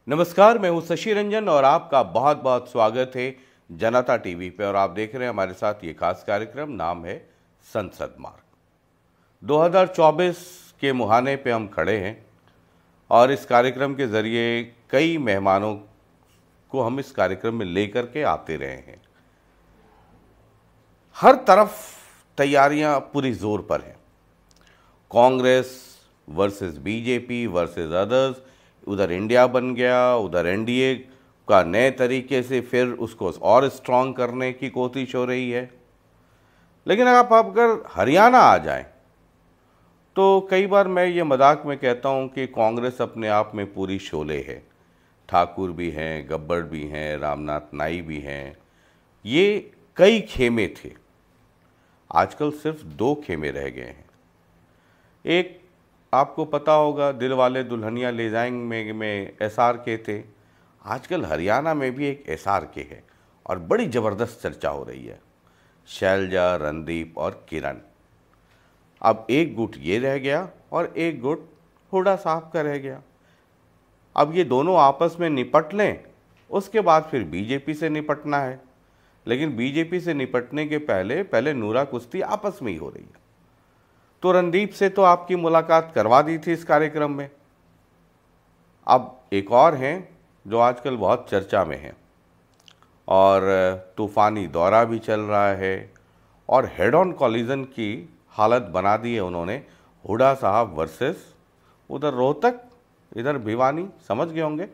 नमस्कार, मैं हूं शशि रंजन और आपका बहुत बहुत स्वागत है जनता टीवी पे। और आप देख रहे हैं हमारे साथ ये खास कार्यक्रम, नाम है संसद मार्ग। 2024 के मुहाने पे हम खड़े हैं और इस कार्यक्रम के जरिए कई मेहमानों को हम इस कार्यक्रम में लेकर के आते रहे हैं। हर तरफ तैयारियां पूरी जोर पर हैं। Congress versus BJP versus others, उधर इंडिया बन गया, उधर एनडीए का नए तरीके से फिर उसको और स्ट्रांग करने की कोशिश हो रही है। लेकिन आप अगर हरियाणा आ जाएं तो कई बार मैं ये मजाक में कहता हूं कि कांग्रेस अपने आप में पूरी शोले है। ठाकुर भी हैं, गब्बर भी हैं, रामनाथ नाई भी हैं। ये कई खेमे थे, आजकल सिर्फ 2 खेमे रह गए हैं। एक आपको पता होगा, दिल वाले दुल्हनिया ले जाएंगे में एसआर के थे। आजकल हरियाणा में भी एक एसआर के है और बड़ी ज़बरदस्त चर्चा हो रही है। शैलजा, रणदीप और किरण। अब एक गुट ये रह गया और एक गुट हुड्डा साहब का रह गया। अब ये दोनों आपस में निपट लें, उसके बाद फिर बीजेपी से निपटना है। लेकिन बीजेपी से निपटने के पहले नूरा कुश्ती आपस में ही हो रही है। तो रणदीप से तो आपकी मुलाकात करवा दी थी इस कार्यक्रम में। अब एक और हैं जो आजकल बहुत चर्चा में हैं और तूफानी दौरा भी चल रहा है और हेड ऑन कॉलिजन की हालत बना दी है उन्होंने। हुड्डा साहब वर्सेस उधर रोहतक, इधर भिवानी, समझ गए होंगे,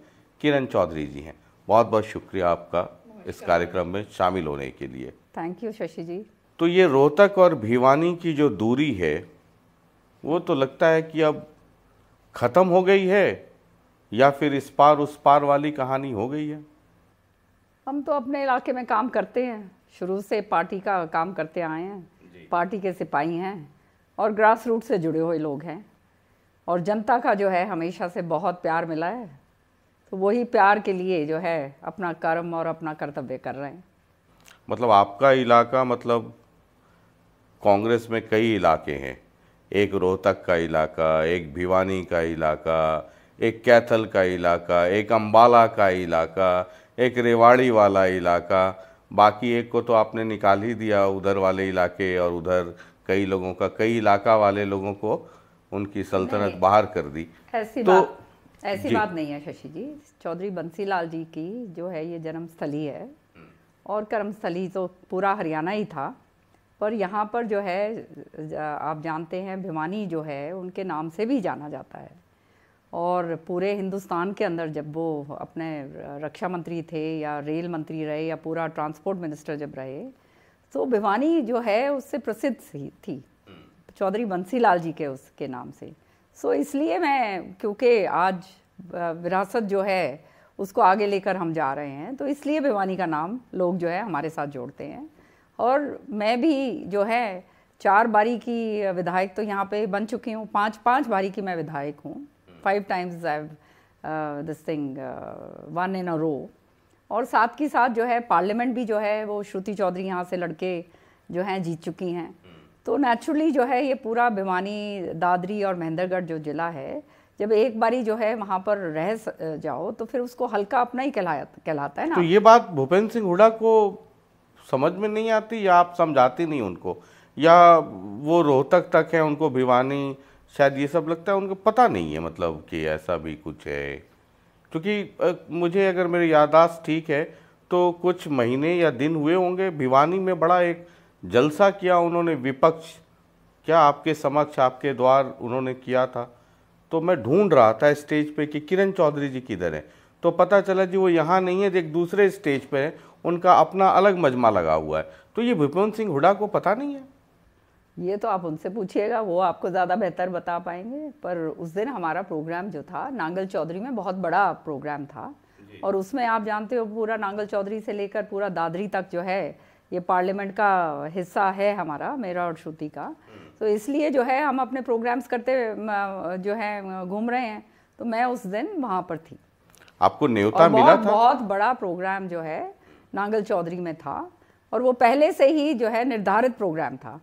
किरण चौधरी जी हैं। बहुत बहुत शुक्रिया आपका इस कार्यक्रम में शामिल होने के लिए। थैंक यू शशि जी। तो ये रोहतक और भिवानी की जो दूरी है वो तो लगता है कि अब ख़त्म हो गई है या फिर इस पार उस पार वाली कहानी हो गई है। हम तो अपने इलाके में काम करते हैं, शुरू से पार्टी का काम करते आए हैं, पार्टी के सिपाही हैं और ग्रास रूट से जुड़े हुए लोग हैं। और जनता का जो है हमेशा से बहुत प्यार मिला है, तो वही प्यार के लिए जो है अपना कर्म और अपना कर्तव्य कर रहे हैं। मतलब आपका इलाका, मतलब कांग्रेस में कई इलाके हैं, एक रोहतक का इलाका, एक भिवानी का इलाका, एक कैथल का इलाका, एक अंबाला का इलाका, एक रेवाड़ी वाला इलाका, बाकी एक को तो आपने निकाल ही दिया उधर वाले इलाके। और उधर कई लोगों का, कई इलाका वाले लोगों को उनकी सल्तनत बाहर कर दी। ऐसी बात नहीं है शशि जी। चौधरी बंसीलाल जी की जो है ये जन्मस्थली है और कर्मस्थली तो पूरा हरियाणा ही था, पर यहाँ पर जो है आप जानते हैं भिवानी जो है उनके नाम से भी जाना जाता है। और पूरे हिंदुस्तान के अंदर जब वो अपने रक्षा मंत्री थे या रेल मंत्री रहे या पूरा ट्रांसपोर्ट मिनिस्टर जब रहे, तो भिवानी जो है उससे प्रसिद्ध थी चौधरी बंसीलाल जी के उसके नाम से। सो इसलिए मैं, क्योंकि आज विरासत जो है उसको आगे लेकर हम जा रहे हैं, तो इसलिए भिवानी का नाम लोग जो है हमारे साथ जोड़ते हैं। और मैं भी जो है 4 बारी की विधायक तो यहाँ पे बन चुकी हूँ, 5 बारी की मैं विधायक हूँ। 5 times I this thing 1 in a row। और साथ की साथ जो है पार्लियामेंट भी जो है वो श्रुति चौधरी यहाँ से लड़के जो हैं जीत चुकी हैं। तो नेचुरली जो है ये पूरा भिवानी, दादरी और महेंद्रगढ़ जो जिला है, जब एक बारी जो है वहाँ पर रह जाओ तो फिर उसको हल्का अपना ही कहलाता है ना। तो ये बात भूपेंद्र सिंह हुड्डा को समझ में नहीं आती या आप समझाती नहीं उनको, या वो रोहतक तक है, उनको भिवानी शायद ये सब लगता है, उनको पता नहीं है मतलब कि ऐसा भी कुछ है? क्योंकि मुझे, अगर मेरी याददाश्त ठीक है, तो कुछ महीने या दिन हुए होंगे, भिवानी में बड़ा एक जलसा किया उन्होंने, विपक्ष क्या आपके समक्ष, आपके द्वार उन्होंने किया था। तो मैं ढूंढ रहा था स्टेज पे कि किरण चौधरी जी किधर है, तो पता चला जी वो यहाँ नहीं है, एक दूसरे स्टेज पे है, उनका अपना अलग मजमा लगा हुआ है। तो ये भूपेंद्र सिंह हुड्डा को पता नहीं है? ये तो आप उनसे पूछिएगा, वो आपको ज़्यादा बेहतर बता पाएंगे। पर उस दिन हमारा प्रोग्राम जो था नांगल चौधरी में, बहुत बड़ा प्रोग्राम था और उसमें आप जानते हो पूरा नांगल चौधरी से लेकर पूरा दादरी तक जो है ये पार्लियामेंट का हिस्सा है हमारा, मेरा और श्रुति का। तो इसलिए जो है हम अपने प्रोग्राम्स करते जो है घूम रहे हैं, तो मैं उस दिन वहाँ पर थी। आपको न्योता मिला था? बहुत बड़ा प्रोग्राम जो है नांगल चौधरी में था और वो पहले से ही जो है निर्धारित प्रोग्राम था।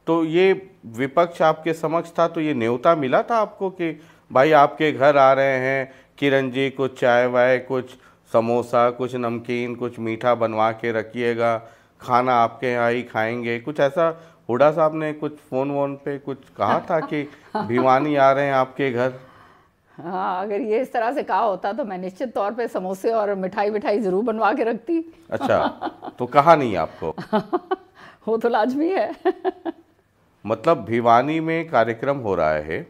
तो ये विपक्ष आपके समक्ष था, तो ये न्योता मिला था आपको कि भाई आपके घर आ रहे हैं, किरण जी कुछ चाय वाय, कुछ समोसा, कुछ नमकीन, कुछ मीठा बनवा के रखिएगा, खाना आपके यहाँ ही खाएंगे, कुछ ऐसा हुड्डा साहब ने कुछ फ़ोन वोन पे कुछ कहा था कि भिवानी आ रहे हैं आपके घर? हाँ, अगर ये इस तरह से कहा होता तो मैं निश्चित तौर पे समोसे और मिठाई विठाई ज़रूर बनवा के रखती। अच्छा, तो कहा नहीं आपको? वो तो लाजमी है। मतलब भिवानी में कार्यक्रम हो रहा है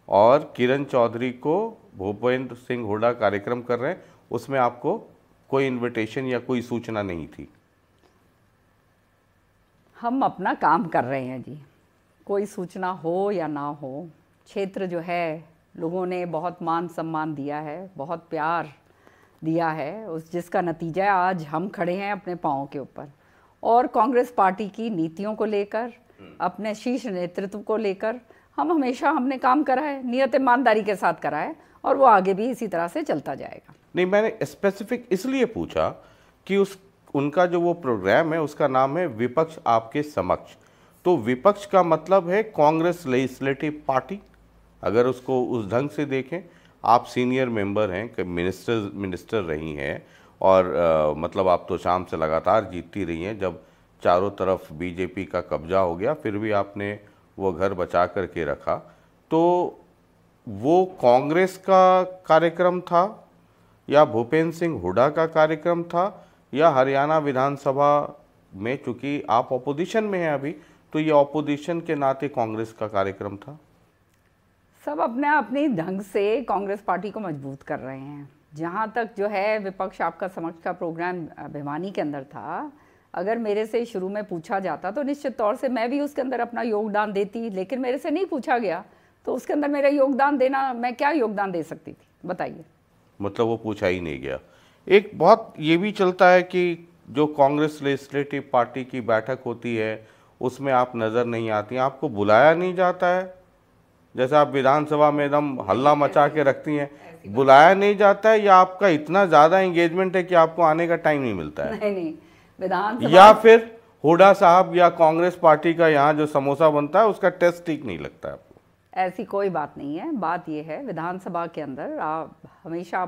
और किरण चौधरी को भूपेंद्र सिंह हुड्डा कार्यक्रम कर रहे हैं, उसमें आपको कोई इनविटेशन या कोई सूचना नहीं थी? हम अपना काम कर रहे हैं जी, कोई सूचना हो या ना हो, क्षेत्र जो है लोगों ने बहुत मान सम्मान दिया है, बहुत प्यार दिया है, उस जिसका नतीजा आज हम खड़े हैं अपने पाँव के ऊपर। और कांग्रेस पार्टी की नीतियों को लेकर, अपने शीर्ष नेतृत्व को लेकर हमने काम करा है, नियत ईमानदारी के साथ करा है, और वो आगे भी इसी तरह से चलता जाएगा। नहीं, मैंने स्पेसिफिक इसलिए पूछा कि उनका जो वो प्रोग्राम है उसका नाम है विपक्ष आपके समक्ष। तो विपक्ष का मतलब है कांग्रेस लेजिस्लेटिव पार्टी, अगर उसको उस ढंग से देखें। आप सीनियर मेंबर हैं, मिनिस्टर रही हैं, और मतलब आप तो शाम से लगातार जीतती रही हैं। जब चारों तरफ बीजेपी का कब्जा हो गया फिर भी आपने वो घर बचा करके रखा। तो वो कांग्रेस का कार्यक्रम था या भूपेंद्र सिंह हुड्डा का कार्यक्रम था, या हरियाणा विधानसभा में, चूंकि आप ऑपोजिशन में हैं अभी, तो ये ऑपोजिशन के नाते कांग्रेस का कार्यक्रम था? सब अपने ढंग से कांग्रेस पार्टी को मजबूत कर रहे हैं। जहाँ तक जो है विपक्ष आपका समक्ष का प्रोग्राम भिवानी के अंदर था, अगर मेरे से शुरू में पूछा जाता तो निश्चित तौर से मैं भी उसके अंदर अपना योगदान देती, लेकिन मेरे से नहीं पूछा गया तो उसके अंदर मेरा योगदान देना, मैं क्या योगदान दे सकती थी, बताइए। मतलब वो पूछा ही नहीं गया। एक बहुत ये भी चलता है कि जो कांग्रेस लेजिस्लेटिव पार्टी की बैठक होती है उसमें आप नज़र नहीं आती, आपको बुलाया नहीं जाता है। जैसे आप विधानसभा में एकदम हल्ला मचा के रखती हैं, बुलाया नहीं जाता है, या आपका इतना ज़्यादा एंगेजमेंट है कि आपको आने का टाइम नहीं मिलता है? नहीं, विधानसभा, या फिर हुड्डा साहब या कांग्रेस पार्टी का यहाँ जो समोसा बनता है उसका टेस्ट ठीक नहीं लगता है आपको? ऐसी कोई बात नहीं है। बात यह है, विधानसभा के अंदर आप हमेशा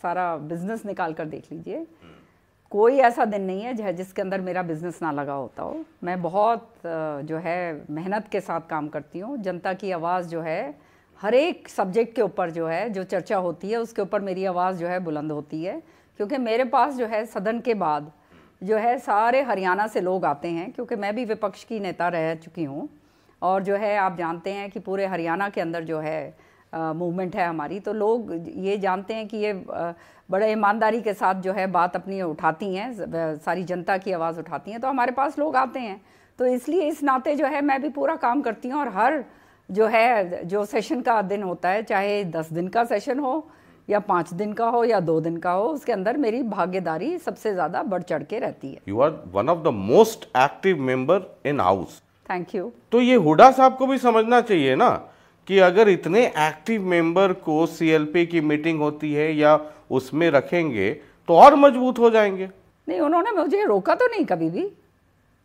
सारा बिजनेस निकाल कर देख लीजिए, कोई ऐसा दिन नहीं है जिसके अंदर मेरा बिजनेस ना लगा होता हो। मैं बहुत जो है मेहनत के साथ काम करती हूँ। जनता की आवाज़ जो है हर एक सब्जेक्ट के ऊपर जो है जो चर्चा होती है उसके ऊपर मेरी आवाज़ जो है बुलंद होती है, क्योंकि मेरे पास जो है सदन के बाद जो है सारे हरियाणा से लोग आते हैं, क्योंकि मैं भी विपक्ष की नेता रह चुकी हूँ, और जो है आप जानते हैं कि पूरे हरियाणा के अंदर जो है मूवमेंट है हमारी, तो लोग ये जानते हैं कि ये बड़े ईमानदारी के साथ जो है बात अपनी उठाती हैं, सारी जनता की आवाज़ उठाती हैं, तो हमारे पास लोग आते हैं। तो इसलिए इस नाते जो है मैं भी पूरा काम करती हूँ, और हर जो है जो सेशन का दिन होता है, चाहे 10 दिन का सेशन हो या 5 दिन का हो या 2 दिन का हो, उसके अंदर मेरी भागीदारी सबसे ज़्यादा बढ़ चढ़ के रहती है। You are one of the most active member in house. Thank you. तो ये हुड्डा साहब को भी समझना चाहिए ना कि अगर इतने एक्टिव मेंबर को सीएलपी की मीटिंग होती है या उसमें रखेंगे तो और मजबूत हो जाएंगे। नहीं, उन्होंने मुझे रोका तो नहीं कभी भी,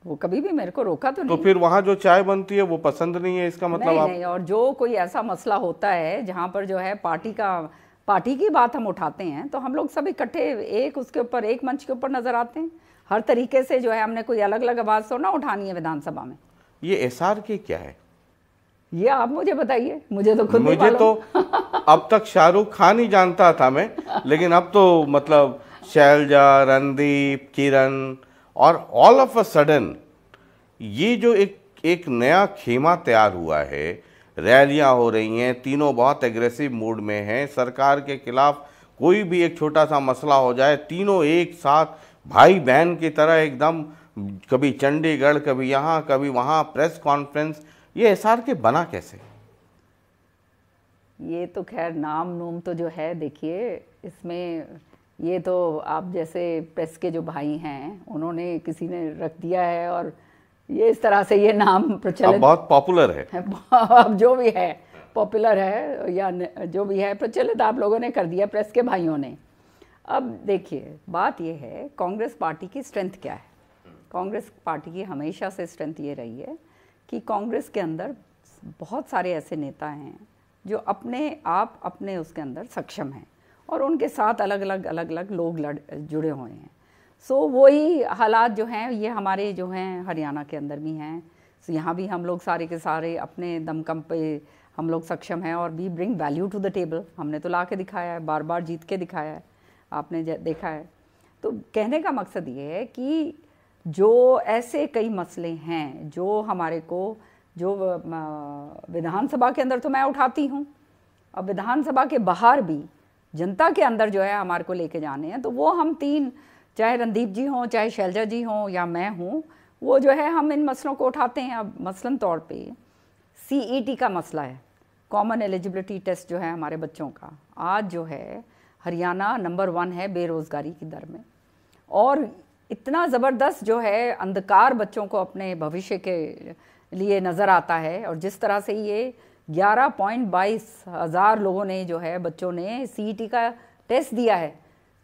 वो कभी भी मेरे को रोका तो नहीं। तो फिर वहाँ जो चाय बनती है वो पसंद नहीं है, इसका मतलब नहीं, आप नहीं। और जो कोई ऐसा मसला होता है जहाँ पर जो है पार्टी की बात हम उठाते हैं, तो हम लोग सब इकट्ठे एक उसके ऊपर एक मंच के ऊपर नजर आते हैं। हर तरीके से जो है हमने कोई अलग अलग आवाज़ तो ना उठानी है विधानसभा में। ये एसआरके क्या है? ये आप मुझे बताइए, मुझे तो खुद मुझे तो अब तक शाहरुख खान ही जानता था मैं, लेकिन अब तो मतलब शैलजा, रणदीप, किरण, और ऑल ऑफ अ सडन ये जो एक नया खेमा तैयार हुआ है, रैलियां हो रही हैं, तीनों बहुत एग्रेसिव मूड में हैं, सरकार के खिलाफ कोई भी एक छोटा सा मसला हो जाए तीनों एक साथ भाई बहन की तरह एकदम, कभी चंडीगढ़, कभी यहाँ कभी वहाँ, प्रेस कॉन्फ्रेंस। ये एसआरके बना कैसे? ये तो खैर नाम नूम तो जो है, देखिए इसमें ये तो आप जैसे प्रेस के जो भाई हैं उन्होंने किसी ने रख दिया है, और ये इस तरह से ये नाम प्रचलित, बहुत पॉपुलर है। अब जो भी है पॉपुलर है या जो भी है प्रचलित आप लोगों ने कर दिया, प्रेस के भाइयों ने। अब देखिए बात ये है, कांग्रेस पार्टी की स्ट्रेंथ क्या है? कांग्रेस पार्टी की हमेशा से स्ट्रेंथ ये रही है कि कांग्रेस के अंदर बहुत सारे ऐसे नेता हैं जो अपने उसके अंदर सक्षम हैं। और उनके साथ अलग अलग लोग जुड़े हुए हैं। सो वही हालात जो हैं ये हमारे जो हैं हरियाणा के अंदर भी हैं। सो यहाँ भी हम लोग सारे के सारे अपने दमकम पे हम लोग सक्षम हैं और we bring value to the table. हमने तो ला के दिखाया है, बार बार जीत के दिखाया है, आपने देखा है। तो कहने का मकसद ये है कि जो ऐसे कई मसले हैं जो हमारे को जो विधानसभा के अंदर तो मैं उठाती हूँ, अब विधानसभा के बाहर भी जनता के अंदर जो है हमारे को लेके जाने हैं, तो वो हम तीन, चाहे रणदीप जी हों, चाहे शैलजा जी हों या मैं हूँ, वो जो है हम इन मसलों को उठाते हैं। अब मसलन तौर पे CET का मसला है, कॉमन एलिजिबिलिटी टेस्ट जो है हमारे बच्चों का, आज जो है हरियाणा नंबर 1 है बेरोज़गारी की दर में, और इतना ज़बरदस्त जो है अंधकार बच्चों को अपने भविष्य के लिए नज़र आता है। और जिस तरह से ये 11.22 हज़ार लोगों ने जो है बच्चों ने CET का टेस्ट दिया है,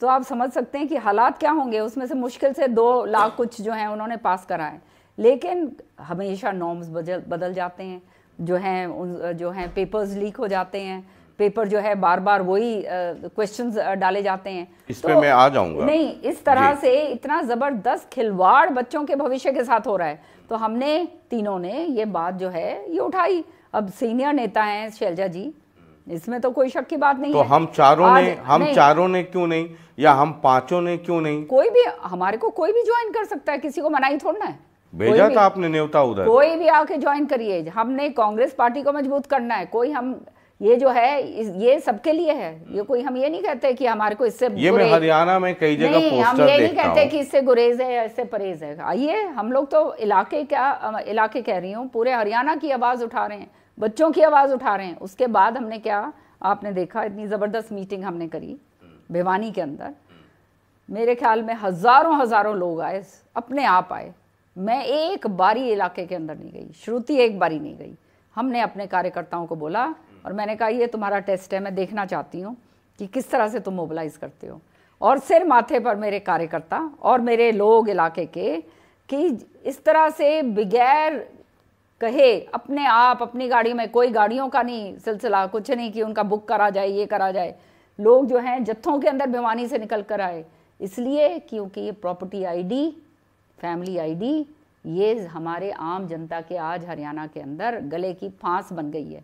तो आप समझ सकते हैं कि हालात क्या होंगे। उसमें से मुश्किल से 2 लाख कुछ जो हैं उन्होंने पास करा है, लेकिन हमेशा नॉर्म्स बदल जाते हैं, जो हैं पेपर्स लीक हो जाते हैं, पेपर जो है बार बार वही क्वेश्चंस डाले जाते हैं। इस पे मैं आ जाऊंगा। नहीं, इस तरह से इतना ज़बरदस्त खिलवाड़ बच्चों के भविष्य के साथ हो रहा है। तो हमने तीनों ने ये बात जो है ये उठाई। अब सीनियर नेता हैं शैलजा जी, इसमें तो कोई शक की बात नहीं तो है। हम चारों ने क्यों नहीं, या हम पांचों ने क्यों नहीं? कोई भी हमारे को कोई भी ज्वाइन कर सकता है, किसी को मनाही थोड़ना है। भेजा था आपने न्योता उधर, कोई भी आके ज्वाइन करिए। हमने कांग्रेस पार्टी को मजबूत करना है। कोई हम ये जो है ये सबके लिए है, ये कोई हम ये नहीं कहते कि हमारे को इससे ये मैं हरियाणा में कई जगह पोस्टर देखता हूं। हम ये नहीं कहते कि इससे गुरेज है या इससे परहेज है। आइए, हम लोग तो इलाके कह रही हूँ, पूरे हरियाणा की आवाज़ उठा रहे हैं, बच्चों की आवाज़ उठा रहे हैं। उसके बाद हमने क्या, आपने देखा इतनी ज़बरदस्त मीटिंग हमने करी भिवानी के अंदर। मेरे ख्याल में हज़ारों लोग आए, अपने आप आए। मैं एक बारी इलाके के अंदर नहीं गई, श्रुति एक बारी नहीं गई। हमने अपने कार्यकर्ताओं को बोला और मैंने कहा ये तुम्हारा टेस्ट है, मैं देखना चाहती हूँ कि किस तरह से तुम मोबिलाइज करते हो। और सिर माथे पर मेरे कार्यकर्ता और मेरे लोग इलाके के कि इस तरह से बगैर कहे अपने आप अपनी गाड़ी में, कोई गाड़ियों का नहीं सिलसिला, कुछ नहीं कि उनका बुक करा जाए, ये करा जाए। लोग जो हैं जत्थों के अंदर भिवानी से निकल कर आए, इसलिए क्योंकि ये प्रॉपर्टी ID, फैमिली ID, ये हमारे आम जनता के आज हरियाणा के अंदर गले की फांस बन गई है।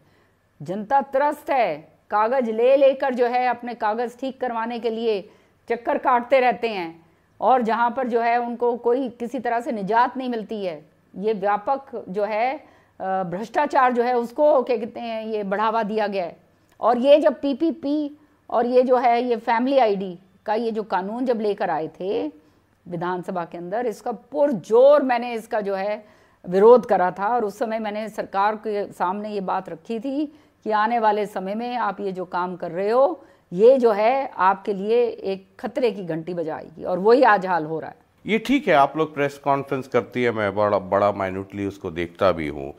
जनता त्रस्त है, कागज लेकर जो है अपने कागज ठीक करवाने के लिए चक्कर काटते रहते हैं, और जहाँ पर जो है उनको कोई किसी तरह से निजात नहीं मिलती है। ये व्यापक जो है भ्रष्टाचार जो है उसको क्या कहते हैं, ये बढ़ावा दिया गया है। और ये जब PPP और ये जो है ये फैमिली ID का ये जो कानून जब लेकर आए थे विधानसभा के अंदर, इसका पुरजोर मैंने इसका जो है विरोध करा था। और उस समय मैंने सरकार के सामने ये बात रखी थी कि आने वाले समय में आप ये जो काम कर रहे हो ये जो है आपके लिए एक खतरे की घंटी बजाएगी, और वही आज हाल हो रहा है। ये ठीक है, आप लोग प्रेस कॉन्फ्रेंस करती है, मैं बड़ा माइन्यूटली उसको देखता भी हूँ,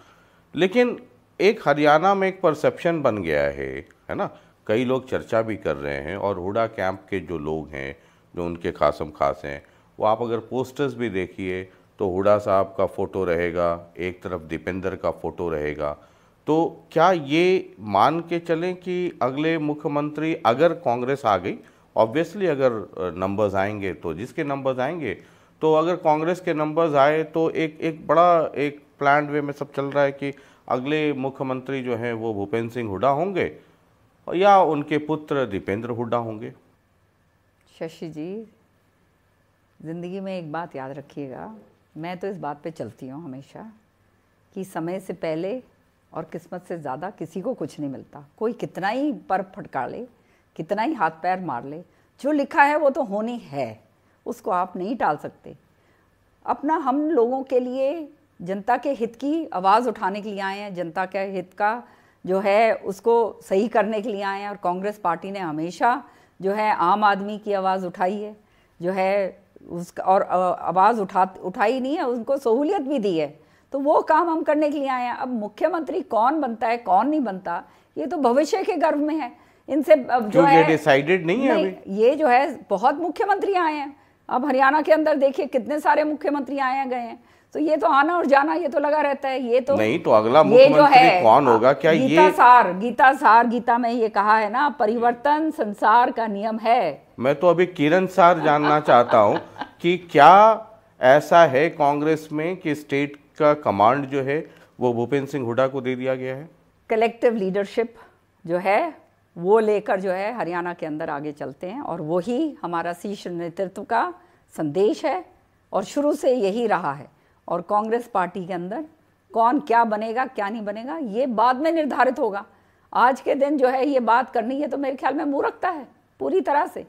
लेकिन एक हरियाणा में एक परसेप्शन बन गया है ना, कई लोग चर्चा भी कर रहे हैं। और हुडा कैंप के जो लोग हैं, जो उनके खासम खास हैं, वो आप अगर पोस्टर्स भी देखिए तो हुडा साहब का फ़ोटो रहेगा, एक तरफ दीपेंद्र का फ़ोटो रहेगा। तो क्या ये मान के चलें कि अगले मुख्यमंत्री, अगर कांग्रेस आ गई, ऑब्वियसली अगर नंबर्स आएंगे तो जिसके नंबर्स आएंगे, तो अगर कांग्रेस के नंबर्स आए तो एक बड़ा एक प्लान्ड वे में सब चल रहा है कि अगले मुख्यमंत्री जो हैं वो भूपेंद्र सिंह हुड्डा होंगे या उनके पुत्र दीपेंद्र हुड्डा होंगे। शशि जी, ज़िंदगी में एक बात याद रखिएगा, मैं तो इस बात पे चलती हूँ हमेशा कि समय से पहले और किस्मत से ज़्यादा किसी को कुछ नहीं मिलता। कोई कितना ही पर फटका ले, कितना ही हाथ पैर मार ले, जो लिखा है वो तो होनी है, उसको आप नहीं टाल सकते। अपना हम लोगों के लिए, जनता के हित की आवाज़ उठाने के लिए आए हैं, जनता के हित का जो है उसको सही करने के लिए आए हैं। और कांग्रेस पार्टी ने हमेशा जो है आम आदमी की आवाज़ उठाई है, जो है उसका, और आवाज़ उठाई नहीं है, उनको सहूलियत भी दी है। तो वो काम हम करने के लिए आए हैं। अब मुख्यमंत्री कौन बनता है कौन नहीं बनता, ये तो भविष्य के गर्भ में है। इनसे जो है डिसाइडेड नहीं है अभी। ये जो है बहुत मुख्यमंत्री आए हैं। अब हरियाणा के अंदर देखिए कितने सारे मुख्यमंत्री आए हैं गए हैं। तो ये तो आना और जाना ये तो लगा रहता है। ये तो नहीं, तो अगला मुख्यमंत्री कौन होगा? क्या गीता में ये कहा है ना, परिवर्तन संसार का नियम है। मैं तो अभी किरण सार जानना चाहता हूं कि क्या ऐसा है कांग्रेस में कि स्टेट का कमांड जो है वो भूपेंद्र सिंह हुड्डा को दे दिया गया है? कलेक्टिव लीडरशिप जो है वो लेकर जो है हरियाणा के अंदर आगे चलते हैं, और वही हमारा शीर्ष नेतृत्व का संदेश है और शुरू से यही रहा है। और कांग्रेस पार्टी के अंदर कौन क्या बनेगा क्या नहीं बनेगा ये बाद में निर्धारित होगा। आज के दिन जो है ये बात करनी है तो मेरे ख्याल में मूर्खता है पूरी तरह से।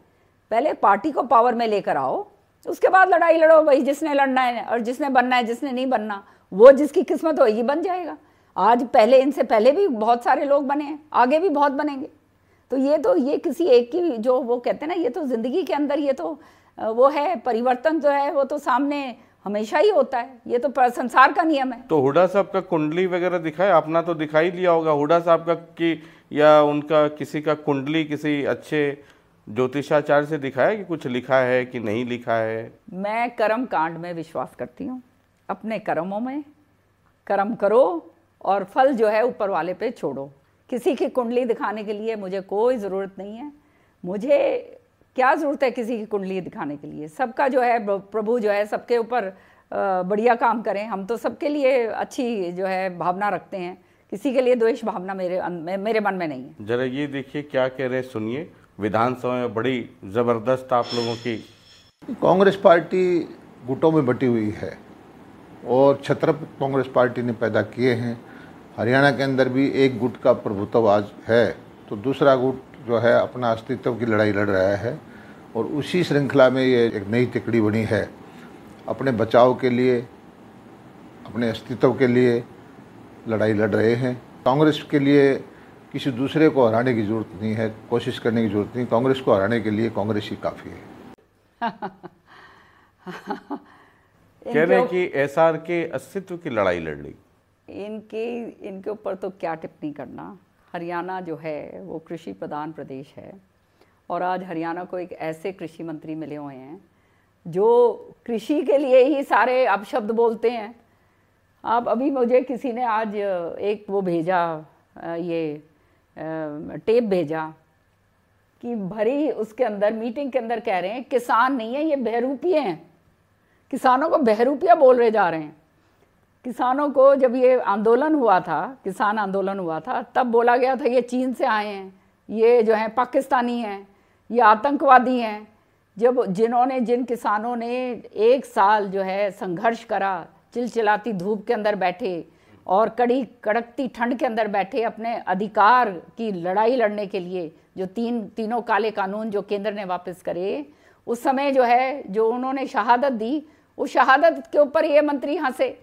पहले पार्टी को पावर में लेकर आओ, उसके बाद लड़ाई लड़ो भाई, जिसने लड़ना है और जिसने बनना है, जिसने नहीं बनना वो जिसकी किस्मत होगी बन जाएगा। आज पहले इनसे पहले भी बहुत सारे लोग बने हैं, आगे भी बहुत बनेंगे। तो ये किसी एक की जो वो कहते हैं ना, ये तो जिंदगी के अंदर ये तो वो है, परिवर्तन जो है वो तो सामने हमेशा ही होता है, ये तो संसार का नियम है। तो हुड्डा साहब का कुंडली वगैरह दिखाया? अपना तो दिखाई लिया होगा हुड्डा साहब का कि या उनका किसी का कुंडली किसी अच्छे ज्योतिषाचार्य से दिखाया कि कुछ लिखा है कि नहीं लिखा है? मैं कर्म कांड में विश्वास करती हूँ। अपने कर्मों में कर्म करो और फल जो है ऊपर वाले पे छोड़ो। किसी की कुंडली दिखाने के लिए मुझे कोई ज़रूरत नहीं है। मुझे क्या ज़रूरत है किसी की कुंडली दिखाने के लिए? सबका जो है प्रभु जो है सबके ऊपर बढ़िया काम करें। हम तो सबके लिए अच्छी जो है भावना रखते हैं, किसी के लिए द्वेष भावना मेरे मन में नहीं है। जरा ये देखिए क्या कह रहे, सुनिए। विधानसभा में बड़ी ज़बरदस्त आप लोगों की कांग्रेस पार्टी गुटों में बटी हुई है और छत्र कांग्रेस पार्टी ने पैदा किए हैं। हरियाणा के अंदर भी एक गुट का प्रभुत्व आज है तो दूसरा गुट जो है अपना अस्तित्व की लड़ाई लड़ रहा है, और उसी श्रृंखला में ये एक नई तिकड़ी बनी है। अपने बचाव के लिए, अपने अस्तित्व के लिए लड़ाई लड़ रहे हैं। कांग्रेस के लिए किसी दूसरे को हराने की जरूरत नहीं है, कोशिश करने की जरूरत नहीं। कांग्रेस को हराने के लिए कांग्रेस ही काफ़ी है। कह रहे हैं कि एसआर के अस्तित्व की लड़ाई लड़ ली। इनके ऊपर तो क्या टिप्पणी करना। हरियाणा जो है वो कृषि प्रधान प्रदेश है, और आज हरियाणा को एक ऐसे कृषि मंत्री मिले हुए हैं जो कृषि के लिए ही सारे अपशब्द बोलते हैं। अब अभी मुझे किसी ने आज एक वो भेजा, ये टेप भेजा कि भरी उसके अंदर मीटिंग के अंदर कह रहे हैं किसान नहीं है ये बहरूपिये हैं। किसानों को बहरूपिया बोल रहे जा रहे हैं। किसानों को जब ये आंदोलन हुआ था, किसान आंदोलन हुआ था, तब बोला गया था ये चीन से आए हैं, ये जो है पाकिस्तानी हैं, ये आतंकवादी हैं। जिन किसानों ने एक साल जो है संघर्ष करा, चिलचिलाती धूप के अंदर बैठे और कड़कती ठंड के अंदर बैठे अपने अधिकार की लड़ाई लड़ने के लिए, जो तीनों काले कानून जो केंद्र ने वापस करे, उस समय जो है जो उन्होंने शहादत दी, उस शहादत के ऊपर ये मंत्री हंसे।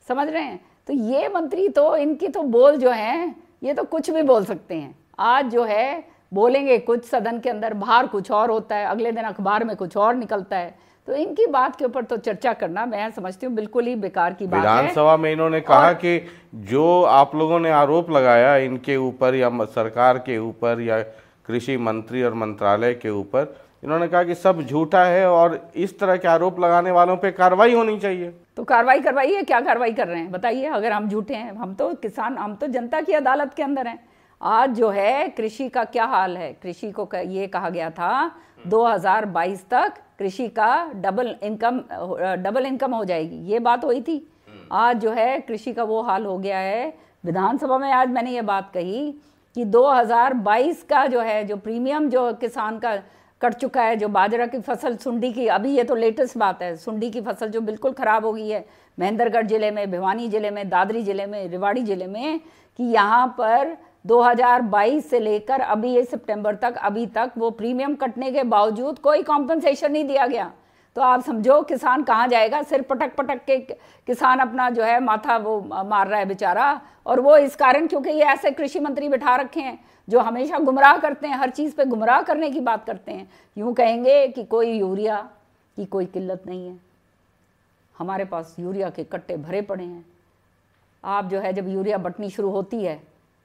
समझ रहे हैं? तो ये मंत्री तो इनकी तो बोल जो हैं ये तो कुछ भी बोल सकते हैं। आज जो है बोलेंगे कुछ सदन के अंदर, बाहर कुछ और होता है, अगले दिन अखबार में कुछ और निकलता है। तो इनकी बात के ऊपर तो चर्चा करना मैं समझती हूँ बिल्कुल ही बेकार की बात है। विधानसभा में इन्होंने कहा कि जो आप लोगों ने आरोप लगाया इनके ऊपर या सरकार के ऊपर या कृषि मंत्री और मंत्रालय के ऊपर, इन्होंने कहा कि सब झूठा है और इस तरह के आरोप लगाने वालों पे कार्रवाई होनी चाहिए। तो कार्रवाई करवाइए। क्या कार्रवाई कर रहे हैं बताइए? अगर हम झूठे हैं, हम तो किसान, हम तो जनता की अदालत के अंदर हैं। आज जो है कृषि का क्या हाल है, कृषि को ये कहा गया था 2022 तक कृषि का डबल इनकम हो जाएगी, ये बात हुई थी। आज जो है कृषि का वो हाल हो गया है। विधानसभा में आज मैंने ये बात कही कि 2022 का जो है जो प्रीमियम जो किसान का कट चुका है, जो बाजरा की फसल, सुंडी की, अभी ये तो लेटेस्ट बात है, सुंडी की फसल जो बिल्कुल ख़राब हो गई है महेंद्रगढ़ जिले में, भिवानी जिले में, दादरी जिले में, रेवाड़ी जिले में, कि यहाँ पर 2022 से लेकर अभी ये सितंबर तक अभी तक वो प्रीमियम कटने के बावजूद कोई कॉम्पनसेशन नहीं दिया गया। तो आप समझो किसान कहाँ जाएगा? सिर पटक पटक के किसान अपना जो है माथा वो मार रहा है बेचारा। और वो इस कारण क्योंकि ये ऐसे कृषि मंत्री बिठा रखे हैं जो हमेशा गुमराह करते हैं, हर चीज़ पे गुमराह करने की बात करते हैं। यूँ कहेंगे कि कोई यूरिया की कोई किल्लत नहीं है, हमारे पास यूरिया के कट्टे भरे पड़े हैं। आप जो है जब यूरिया बटनी शुरू होती है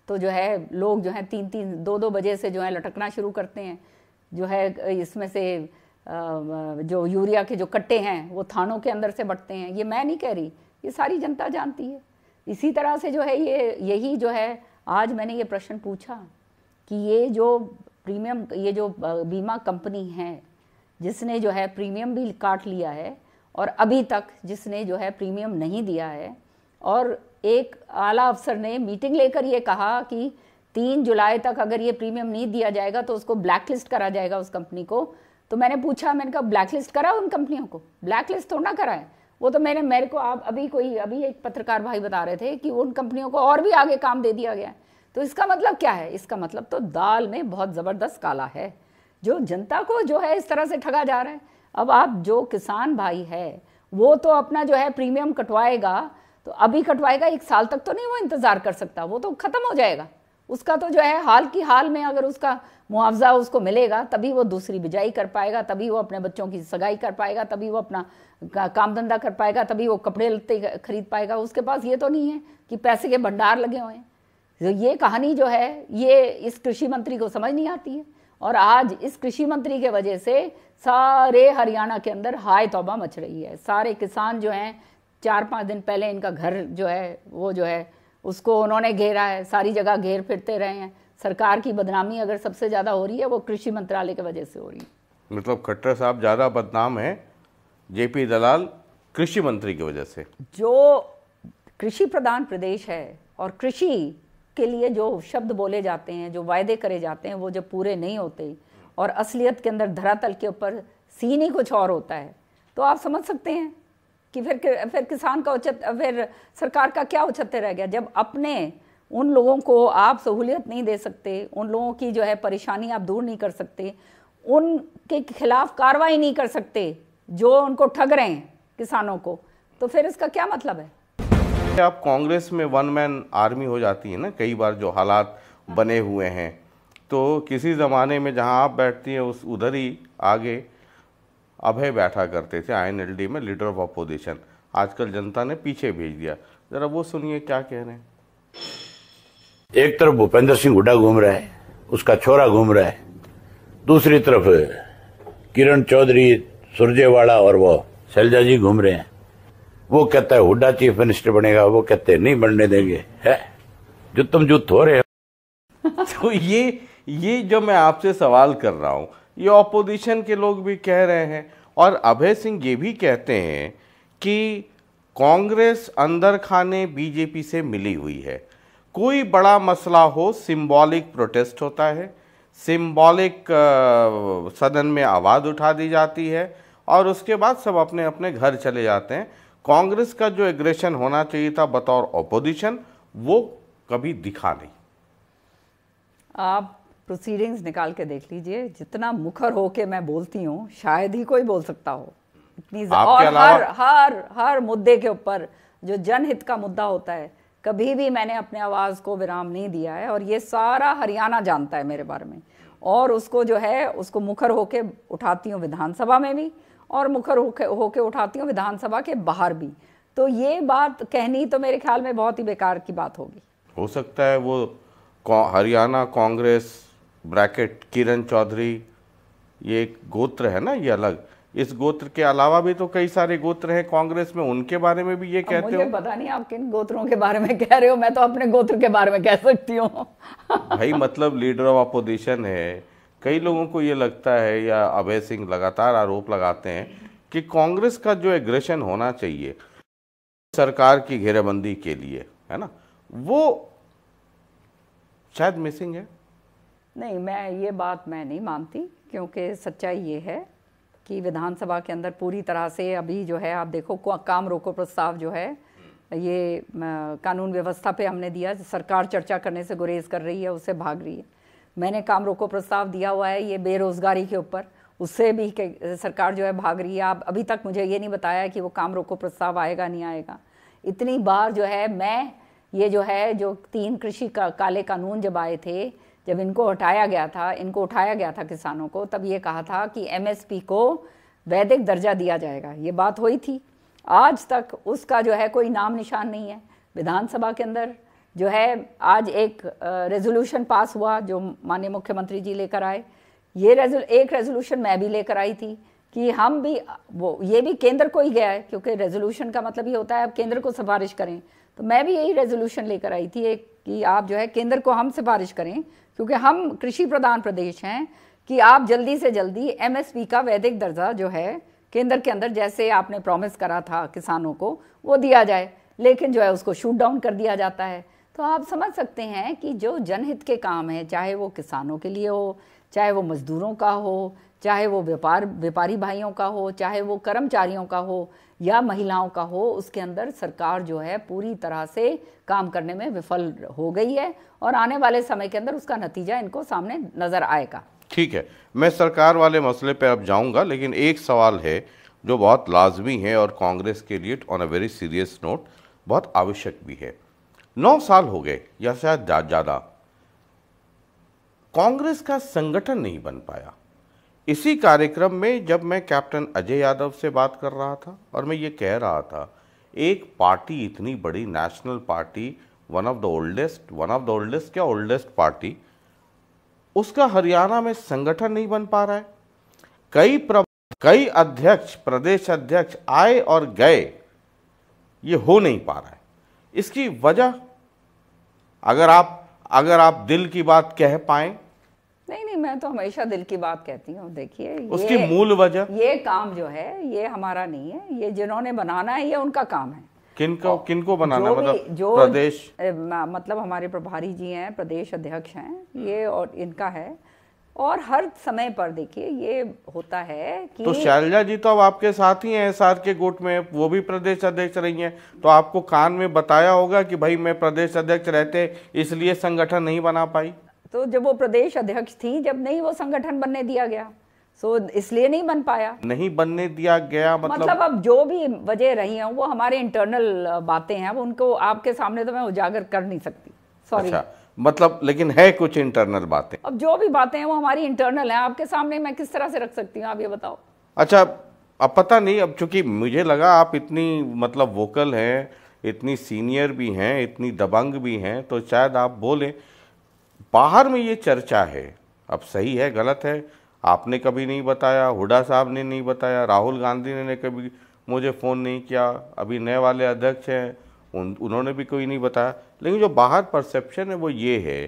तो जो है लोग जो है 3-3, 2-2 बजे से जो है लटकना शुरू करते हैं। जो है इसमें से जो यूरिया के जो कट्टे हैं वो थानों के अंदर से बंटते हैं, ये मैं नहीं कह रही, ये सारी जनता जानती है। इसी तरह से जो है यही जो है आज मैंने ये प्रश्न पूछा कि ये जो प्रीमियम, ये जो बीमा कंपनी है जिसने जो है प्रीमियम भी काट लिया है और अभी तक जिसने जो है प्रीमियम नहीं दिया है, और एक आला अफसर ने मीटिंग लेकर ये कहा कि 3 जुलाई तक अगर ये प्रीमियम नहीं दिया जाएगा तो उसको ब्लैकलिस्ट करा जाएगा उस कंपनी को। तो मैंने पूछा, मैंने कहा ब्लैकलिस्ट करा उन कंपनियों को? ब्लैकलिस्ट थोड़ा ना करा है वो तो। मेरे को आप अभी एक पत्रकार भाई बता रहे थे कि उन कंपनियों को और भी आगे काम दे दिया गया है। तो इसका मतलब क्या है? इसका मतलब तो दाल में बहुत ज़बरदस्त काला है, जो जनता को जो है इस तरह से ठगा जा रहा है। अब आप जो किसान भाई है वो तो अपना जो है प्रीमियम कटवाएगा, तो अभी कटवाएगा, 1 साल तक तो नहीं वो इंतज़ार कर सकता, वो तो ख़त्म हो जाएगा उसका। तो जो है हाल की हाल में अगर उसका मुआवजा उसको मिलेगा तभी वो दूसरी बिजाई कर पाएगा, तभी वो अपने बच्चों की सगाई कर पाएगा, तभी वो अपना काम धंधा कर पाएगा, तभी वो कपड़े लत्ते खरीद पाएगा। उसके पास ये तो नहीं है कि पैसे के भंडार लगे हुए हैं। तो ये कहानी जो है ये इस कृषि मंत्री को समझ नहीं आती है, और आज इस कृषि मंत्री के वजह से सारे हरियाणा के अंदर हाय तौबा मच रही है। सारे किसान जो हैं, 4-5 दिन पहले इनका घर जो है वो जो है उसको उन्होंने घेरा है, सारी जगह घेर फिरते रहे हैं। सरकार की बदनामी अगर सबसे ज़्यादा हो रही है वो कृषि मंत्रालय की वजह से हो रही है। मतलब खट्टर साहब ज़्यादा बदनाम है जेपी दलाल कृषि मंत्री की वजह से। जो कृषि प्रधान प्रदेश है और कृषि के लिए जो शब्द बोले जाते हैं, जो वायदे करे जाते हैं, वो जब पूरे नहीं होते और असलियत के अंदर धरातल के ऊपर सीन ही कुछ और होता है, तो आप समझ सकते हैं कि फिर किसान का फिर सरकार का क्या औचित्य रह गया। जब अपने उन लोगों को आप सहूलियत नहीं दे सकते, उन लोगों की जो है परेशानी आप दूर नहीं कर सकते, उनके खिलाफ कार्रवाई नहीं कर सकते जो उनको ठग रहे हैं किसानों को, तो फिर इसका क्या मतलब है? आप कांग्रेस में 1 मैन आर्मी हो जाती है ना, कई बार जो हालात बने हुए हैं, तो किसी ज़माने में जहां आप बैठती हैं उस उधर ही आगे अभय बैठा करते थे INLD में, लीडर ऑफ अपोजिशन। आजकल जनता ने पीछे भेज दिया। जरा वो सुनिए क्या कह रहे हैं। एक तरफ भूपेंद्र सिंह हुड्डा घूम रहा है, उसका छोरा घूम रहा है, दूसरी तरफ किरण चौधरी, सुरजेवाला और वो शैलजा जी घूम रहे हैं। वो कहता है हुड्डा चीफ मिनिस्टर बनेगा, वो कहते हैं नहीं बनने देंगे। है जुत्तम जुत हो रहे हैं। तो ये जो मैं आपसे सवाल कर रहा हूं, ये ऑपोजिशन के लोग भी कह रहे हैं, और अभय सिंह ये भी कहते हैं कि कांग्रेस अंदर खाने बीजेपी से मिली हुई है। कोई बड़ा मसला हो, सिंबॉलिक प्रोटेस्ट होता है, सिंबॉलिक सदन में आवाज़ उठा दी जाती है और उसके बाद सब अपने अपने घर चले जाते हैं। कांग्रेस का जो एग्रेशन होना चाहिए था बतौर ऑपोजिशन, वो कभी दिखा नहीं। आप प्रोसीडिंग्स निकाल के देख लीजिए, जितना मुखर होके मैं बोलती हूँ शायद ही कोई बोल सकता हो इतनी। और हर मुद्दे के ऊपर जो जनहित का मुद्दा होता है, कभी भी मैंने अपने आवाज़ को विराम नहीं दिया है, और ये सारा हरियाणा जानता है मेरे बारे में। और उसको जो है उसको मुखर होके उठाती हूँ विधानसभा में भी, और मुखर होके उठाती हूँ विधानसभा के बाहर भी। तो ये बात कहनी तो मेरे ख्याल में बहुत ही बेकार की बात होगी। हो सकता है वो हरियाणा कांग्रेस ब्रैकेट किरण चौधरी, ये एक गोत्र है ना, ये अलग, इस गोत्र के अलावा भी तो कई सारे गोत्र हैं कांग्रेस में, उनके बारे में भी ये कहते हो। मुझे पता नहीं आप किन गोत्रों के बारे में कह रहे हो, मैं तो अपने गोत्र के बारे में कह सकती हूँ। भाई मतलब लीडर ऑफ अपोजिशन है। कई लोगों को ये लगता है, या अभय सिंह लगातार आरोप लगाते हैं कि कांग्रेस का जो एग्रेशन होना चाहिए सरकार की घेराबंदी के लिए, है ना, वो शायद मिसिंग है। नहीं, ये बात मैं नहीं मानती, क्योंकि सच्चाई ये है कि विधानसभा के अंदर पूरी तरह से अभी जो है आप देखो काम रोको प्रस्ताव जो है ये कानून व्यवस्था पे हमने दिया। सरकार चर्चा करने से गुरेज कर रही है, उससे भाग रही है। मैंने काम रोको प्रस्ताव दिया हुआ है ये बेरोज़गारी के ऊपर, उससे भी सरकार जो है भाग रही है। आप अभी तक मुझे ये नहीं बताया कि वो काम रोको प्रस्ताव आएगा नहीं आएगा। इतनी बार जो है मैं ये जो है जो 3 कृषि काले कानून जब आए थे, जब इनको उठाया गया था किसानों को, तब ये कहा था कि MSP को वैधिक दर्जा दिया जाएगा, ये बात हुई थी। आज तक उसका जो है कोई नाम निशान नहीं है। विधानसभा के अंदर जो है आज एक रेजोल्यूशन पास हुआ जो माननीय मुख्यमंत्री जी लेकर आए। एक रेजोल्यूशन मैं भी लेकर आई थी कि हम भी वो ये भी केंद्र को ही गया है, क्योंकि रेजोल्यूशन का मतलब ये होता है अब केंद्र को सिफारिश करें। तो मैं भी यही रेजोल्यूशन लेकर आई थी एक, कि आप जो है केंद्र को हम सिफारिश करें, क्योंकि हम कृषि प्रधान प्रदेश हैं, कि आप जल्दी से जल्दी एमएसपी का वैधिक दर्जा जो है केंद्र के अंदर, जैसे आपने प्रॉमिस करा था किसानों को, वो दिया जाए, लेकिन जो है उसको शूट डाउन कर दिया जाता है। तो आप समझ सकते हैं कि जो जनहित के काम है, चाहे वो किसानों के लिए हो, चाहे वो मजदूरों का हो, चाहे वो व्यापारी भाइयों का हो, चाहे वो कर्मचारियों का हो या महिलाओं का हो, उसके अंदर सरकार जो है पूरी तरह से काम करने में विफल हो गई है, और आने वाले समय के अंदर उसका नतीजा इनको सामने नजर आएगा। ठीक है, मैं सरकार वाले मसले पे अब जाऊंगा, लेकिन एक सवाल है जो बहुत लाजमी है और कांग्रेस के लिए on a very serious note बहुत आवश्यक भी है। 9 साल हो गए या शायद ज़्यादा, कांग्रेस का संगठन नहीं बन पाया। इसी कार्यक्रम में जब मैं कैप्टन अजय यादव से बात कर रहा था और मैं ये कह रहा था, एक पार्टी इतनी बड़ी national party, one of the oldest क्या ओल्डेस्ट पार्टी, उसका हरियाणा में संगठन नहीं बन पा रहा है। कई अध्यक्ष, प्रदेश अध्यक्ष आए और गए, ये हो नहीं पा रहा है। इसकी वजह अगर आप दिल की कह पाए। नहीं, मैं तो हमेशा दिल की बात कहती हूँ। देखिए, उसकी मूल वजह, ये काम जो है ये हमारा नहीं है, ये जिन्होंने बनाना है ये उनका काम है। किनको बनाना, मतलब जो प्रदेश, मतलब हमारे प्रभारी जी हैं, प्रदेश अध्यक्ष हैं ये, और इनका है। और हर समय पर देखिए ये होता है कि तो शैलजा जी तो अब आपके साथ ही हैं एसआर के गुट में, वो भी प्रदेश अध्यक्ष रही हैं, तो आपको कान में बताया होगा कि भाई मैं प्रदेश अध्यक्ष रहते इसलिए संगठन नहीं बना पाई। तो जब वो प्रदेश अध्यक्ष थी, जब नहीं वो संगठन बनने दिया गया, सो इसलिए नहीं बन पाया। नहीं बनने दिया गया मतलब अब जो भी वजह रही हैं वो हमारे इंटरनल बातें हैं, अब उनको आपके सामने तो मैं उजागर कर नहीं सकती, सॉरी। अच्छा, मतलब लेकिन है कुछ इंटरनल बातें। अब जो भी बातें हैं वो हमारी इंटरनल हैं, आपके सामने मैं किस तरह से रख सकती हूँ, आप ये बताओ। अच्छा, अब पता नहीं, अब चूंकि मुझे लगा आप इतनी मतलब वोकल हैं, इतनी सीनियर भी हैं, इतनी दबंग भी हैं, तो शायद आप बोलें। बाहर में ये चर्चा है, अब सही है गलत है आपने कभी नहीं बताया, हुड्डा साहब ने नहीं बताया, राहुल गांधी ने कभी मुझे फ़ोन नहीं किया, अभी नए वाले अध्यक्ष हैं उन्होंने भी कोई नहीं बताया। लेकिन जो बाहर परसेप्शन है वो ये है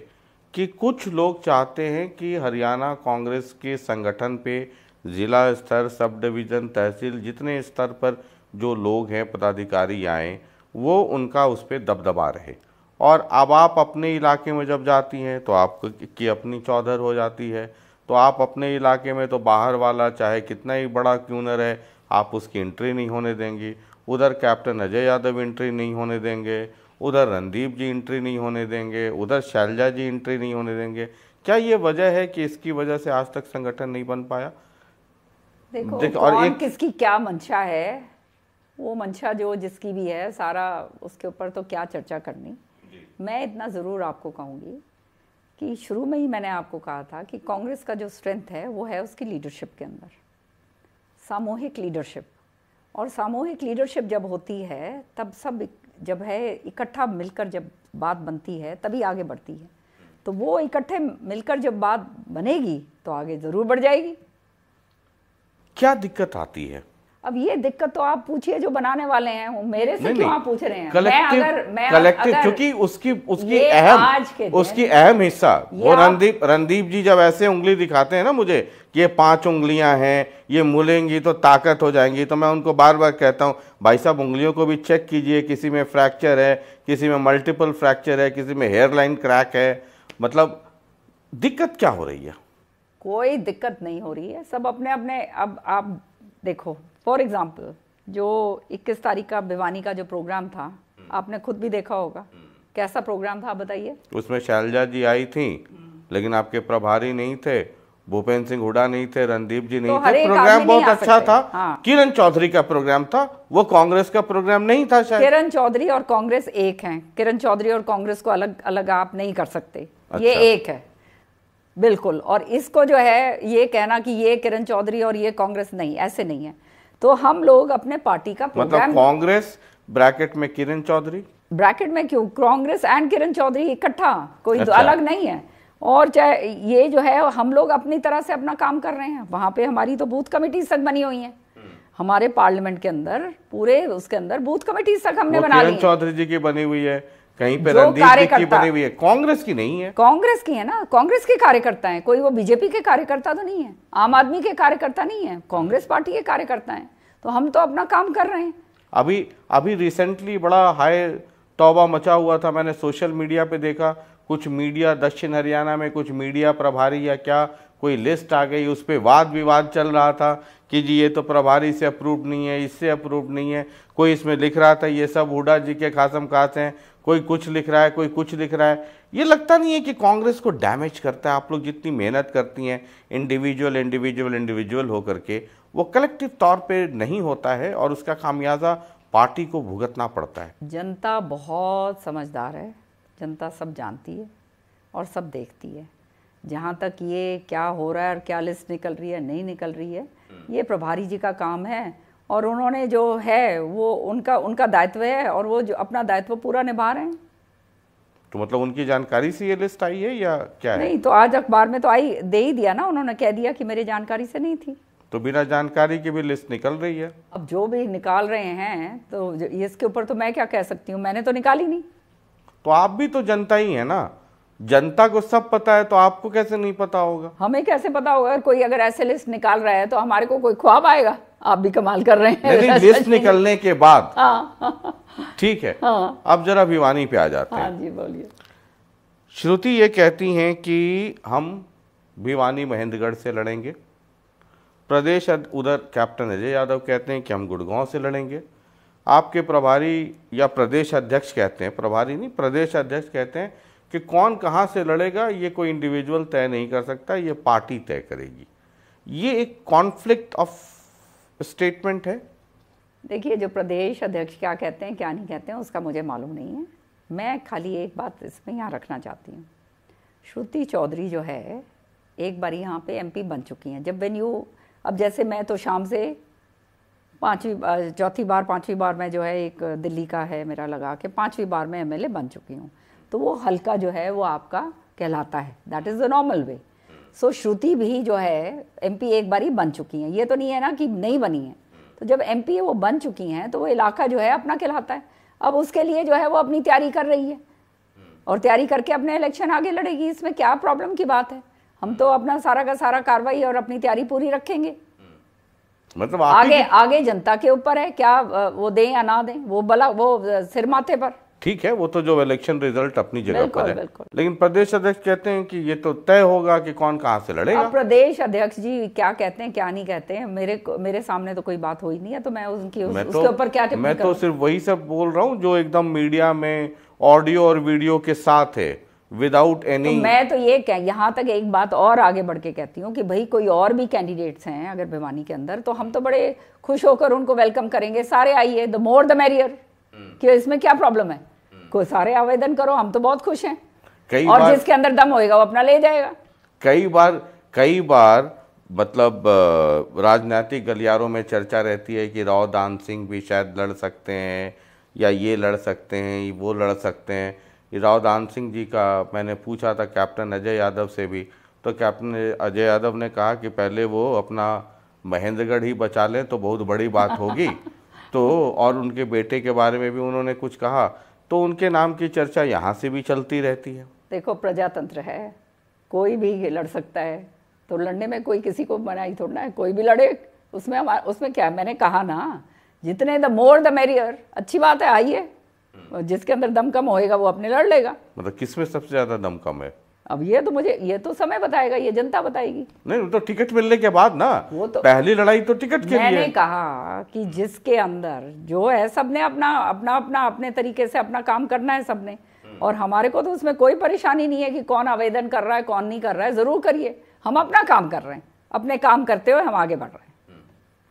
कि कुछ लोग चाहते हैं कि हरियाणा कांग्रेस के संगठन पे ज़िला स्तर, सब डिवीज़न, तहसील, जितने स्तर पर जो लोग हैं पदाधिकारी आए, वो उनका उस पर दबदबा रहे। और अब आप अपने इलाके में जब जाती हैं तो आपकी अपनी चौधर हो जाती है, तो आप अपने इलाके में तो बाहर वाला चाहे कितना ही बड़ा क्यों न रहे, आप उसकी एंट्री नहीं होने देंगी। उधर कैप्टन अजय यादव एंट्री नहीं होने देंगे, उधर रणदीप जी एंट्री नहीं होने देंगे, उधर शैलजा जी एंट्री नहीं होने देंगे। क्या ये वजह है कि इसकी वजह से आज तक संगठन नहीं बन पाया? देखो और एक किसकी क्या मंशा है, वो मंशा जो जिसकी भी है, सारा उसके ऊपर तो क्या चर्चा करनी। मैं इतना ज़रूर आपको कहूँगी कि शुरू में ही मैंने आपको कहा था कि कांग्रेस का जो स्ट्रेंथ है वो है उसकी लीडरशिप के अंदर, सामूहिक लीडरशिप। और सामूहिक लीडरशिप जब होती है तब सब जब है इकट्ठा मिलकर जब बात बनती है तभी आगे बढ़ती है। तो वो इकट्ठे मिलकर जब बात बनेगी तो आगे ज़रूर बढ़ जाएगी। क्या दिक्कत आती है? अब ये दिक्कत तो आप पूछिए जो बनाने वाले हैं, मेरे से क्यों आप पूछ रहे हैं? कलेक्टिव क्योंकि उसकी अहम हिस्सा वो रणदीप जी जब ऐसे उंगली दिखाते हैं ना मुझे कि ये 5 उंगलियां हैं, ये मुलेंगी तो ताकत हो जाएंगी, तो मैं उनको बार बार कहता हूं भाई साहब उंगलियों को भी चेक कीजिए, किसी में फ्रैक्चर है, किसी में मल्टीपल फ्रैक्चर है, किसी में हेयर लाइन क्रैक है। मतलब दिक्कत क्या हो रही है? कोई दिक्कत नहीं हो रही है, सब अपने अपने। अब आप देखो फॉर एग्जाम्पल जो 21 तारीख का भिवानी का जो प्रोग्राम था, आपने खुद भी देखा होगा, कैसा प्रोग्राम था आप बताइए। उसमें शैलजा जी आई थी लेकिन आपके प्रभारी नहीं थे, भूपेंद्र सिंह हुड्डा नहीं थे, रणदीप जी नहीं थे। प्रोग्राम बहुत अच्छा था। हाँ। किरण चौधरी का प्रोग्राम था, वो कांग्रेस का प्रोग्राम नहीं था शायद। किरण चौधरी और कांग्रेस एक हैं, किरण चौधरी और कांग्रेस को अलग अलग आप नहीं कर सकते। अच्छा। ये एक है बिल्कुल। और इसको जो है ये कहना कि ये किरण चौधरी और ये कांग्रेस, नहीं, ऐसे नहीं है। तो हम लोग अपने पार्टी का प्रोग्राम, मतलब कांग्रेस ब्रैकेट में किरण चौधरी, ब्रैकेट में क्यों, कांग्रेस एंड किरण चौधरी इकट्ठा, कोई अच्छा। अलग नहीं है। और चाहे ये जो है हम लोग अपनी तरह से अपना काम कर रहे हैं। वहाँ पे हमारी तो बूथ कमेटीज तक बनी हुई हैं, हमारे पार्लियामेंट के अंदर पूरे उसके अंदर बूथ कमेटीज तक हमने बना ली। किरण चौधरी जी की बनी हुई है, कहीं पे रणदीप जी की बनी हुई है, कांग्रेस की नहीं है। कांग्रेस की है ना, कांग्रेस के कार्यकर्ता हैं, कोई वो बीजेपी के कार्यकर्ता तो नहीं है, आम आदमी के कार्यकर्ता नहीं है, कांग्रेस पार्टी के कार्यकर्ता हैं। तो हम तो अपना काम कर रहे हैं। अभी रिसेंटली बड़ा हाई तौबा मचा हुआ था, मैंने सोशल मीडिया पे देखा, कुछ मीडिया दक्षिण हरियाणा में कुछ मीडिया प्रभारी या क्या कोई लिस्ट आ गई, उस पर वाद विवाद चल रहा था कि जी ये तो प्रभारी से अप्रूव नहीं है, इससे अप्रूव नहीं है, कोई इसमें लिख रहा था ये सब हुड्डा जी के खासम खास हैं, कोई कुछ लिख रहा है, कोई कुछ लिख रहा है। ये लगता नहीं है कि कांग्रेस को डैमेज करता है? आप लोग जितनी मेहनत करती हैं इंडिविजुअल होकर के, वो कलेक्टिव तौर पे नहीं होता है और उसका खामियाजा पार्टी को भुगतना पड़ता है। जनता बहुत समझदार है, जनता सब जानती है और सब देखती है। जहाँ तक ये क्या हो रहा है और क्या लिस्ट निकल रही है नहीं निकल रही है, ये प्रभारी जी का काम है और उन्होंने जो है वो उनका दायित्व है और वो जो अपना दायित्व पूरा निभा रहे हैं। तो मतलब उनकी जानकारी से ये लिस्ट आई है या क्या है? नहीं, तो आज अखबार में तो दे ही दिया ना, उन्होंने कह दिया कि मेरी जानकारी से नहीं थी। तो बिना जानकारी की भी लिस्ट निकल रही है। अब जो भी निकाल रहे हैं तो इसके ऊपर तो मैं क्या कह सकती हूँ, मैंने तो निकाली नहीं। तो आप भी तो जनता ही है ना, जनता को सब पता है, तो आपको कैसे नहीं पता होगा? हमें कैसे पता होगा? कोई अगर ऐसे लिस्ट निकाल रहा है तो हमारे को कोई ख्वाब आएगा? आप भी कमाल कर रहे हैं। नहीं, लिस्ट निकलने के बाद हाँ ठीक है। हाँ। अब जरा भिवानी पे आ जाते हैं। हाँ जी, बोलिए। श्रुति ये कहती हैं कि हम भिवानी महेंद्रगढ़ से लड़ेंगे, प्रदेश उधर कैप्टन अजय यादव कहते हैं कि हम गुड़गांव से लड़ेंगे, आपके प्रभारी या प्रदेश अध्यक्ष कहते हैं, प्रभारी नहीं प्रदेश अध्यक्ष कहते हैं कि कौन कहाँ से लड़ेगा ये कोई इंडिविजुअल तय नहीं कर सकता, ये पार्टी तय करेगी। ये एक कॉन्फ्लिक्ट ऑफ स्टेटमेंट है। देखिए, जो प्रदेश अध्यक्ष क्या कहते हैं क्या नहीं कहते हैं उसका मुझे मालूम नहीं है। मैं खाली एक बात इसमें यहाँ रखना चाहती हूँ, श्रुति चौधरी जो है एक बार यहाँ पे एमपी बन चुकी हैं। जब वेन्यू, अब जैसे मैं तो शाम से चौथी बार मैं जो है एक दिल्ली का है मेरा लगा के 5वीं बार मैं एमएलए बन चुकी हूँ, तो वो हल्का जो है वो आपका कहलाता है, that is the normal way. So Shruti भी जो है एमपी एक बार ही बन चुकी हैं, ये तो नहीं है ना कि नहीं बनी है। तो जब एमपी वो बन चुकी हैं तो वो इलाका जो है अपना कहलाता है। अब उसके लिए जो है वो अपनी तैयारी कर रही है और तैयारी करके अपने इलेक्शन आगे लड़ेगी, इसमें क्या प्रॉब्लम की बात है? हम तो अपना सारा का सारा कार्रवाई और अपनी तैयारी पूरी रखेंगे। मतलब आगे जनता के ऊपर है, क्या वो दें या ना दें, वो सिर माथे पर। ठीक है, वो तो जो इलेक्शन रिजल्ट अपनी जगह पर है, बिल्कुल। लेकिन प्रदेश अध्यक्ष कहते हैं कि ये तो तय होगा कि कौन कहाँ से लड़ेगा। अब प्रदेश अध्यक्ष जी क्या कहते हैं क्या नहीं कहते हैं, मेरे सामने तो कोई बात हुई नहीं है, तो मैं उसके ऊपर क्या टिप्पणी मैं तो सिर्फ वही सब बोल रहा हूँ जो एकदम मीडिया में ऑडियो और वीडियो के साथ है, विदाउट एनी। तो मैं तो ये यहाँ तक एक बात और आगे बढ़ के कहती हूँ कि भाई कोई और भी कैंडिडेट्स हैं अगर भिवानी के अंदर, तो हम तो बड़े खुश होकर उनको वेलकम करेंगे। सारे आइए, द मोर द मैरियर, कि इसमें क्या प्रॉब्लम है, कोई सारे आवेदन करो, हम तो बहुत खुश हैं। और जिसके अंदर दम होएगा वो अपना ले जाएगा। कई बार मतलब राजनीतिक गलियारों में चर्चा रहती है कि राव दान सिंह भी शायद लड़ सकते हैं या ये लड़ सकते हैं, वो लड़ सकते हैं। राव दान सिंह जी का मैंने पूछा था कैप्टन अजय यादव से भी, तो कैप्टन अजय यादव ने कहा कि पहले वो अपना महेंद्रगढ़ ही बचा लें तो बहुत बड़ी बात होगी। तो और उनके बेटे के बारे में भी उन्होंने कुछ कहा, तो उनके नाम की चर्चा यहाँ से भी चलती रहती है। देखो, प्रजातंत्र है, कोई भी लड़ सकता है, तो लड़ने में कोई किसी को मनाही थोड़ा है, कोई भी लड़े, उसमें क्या, मैंने कहा ना जितने द मोर द मेरियर, अच्छी बात है, आइए। जिसके अंदर दम कम होएगा वो अपने लड़ लेगा। मतलब किसमें सबसे ज्यादा दम कम है? अब ये तो समय बताएगा, ये जनता बताएगी। नहीं, तो टिकट मिलने के बाद ना, वो तो पहली लड़ाई तो टिकट के लिए। मैंने कहा कि जिसके अंदर जो है सबने अपने तरीके से अपना काम करना है सबने, और हमारे को तो उसमें कोई परेशानी नहीं है कि कौन आवेदन कर रहा है कौन नहीं कर रहा है, जरूर करिए, हम अपना काम कर रहे हैं, अपने काम करते हुए हम आगे बढ़ रहे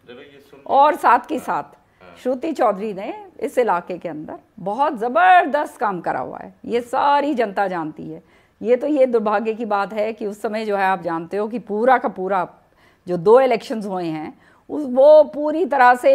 हैं। और साथ के साथ श्रुति चौधरी ने इस इलाके के अंदर बहुत जबरदस्त काम करा हुआ है, ये सारी जनता जानती है। ये दुर्भाग्य की बात है कि उस समय जो है आप जानते हो कि पूरा का पूरा जो 2 इलेक्शंस हुए हैं वो पूरी तरह से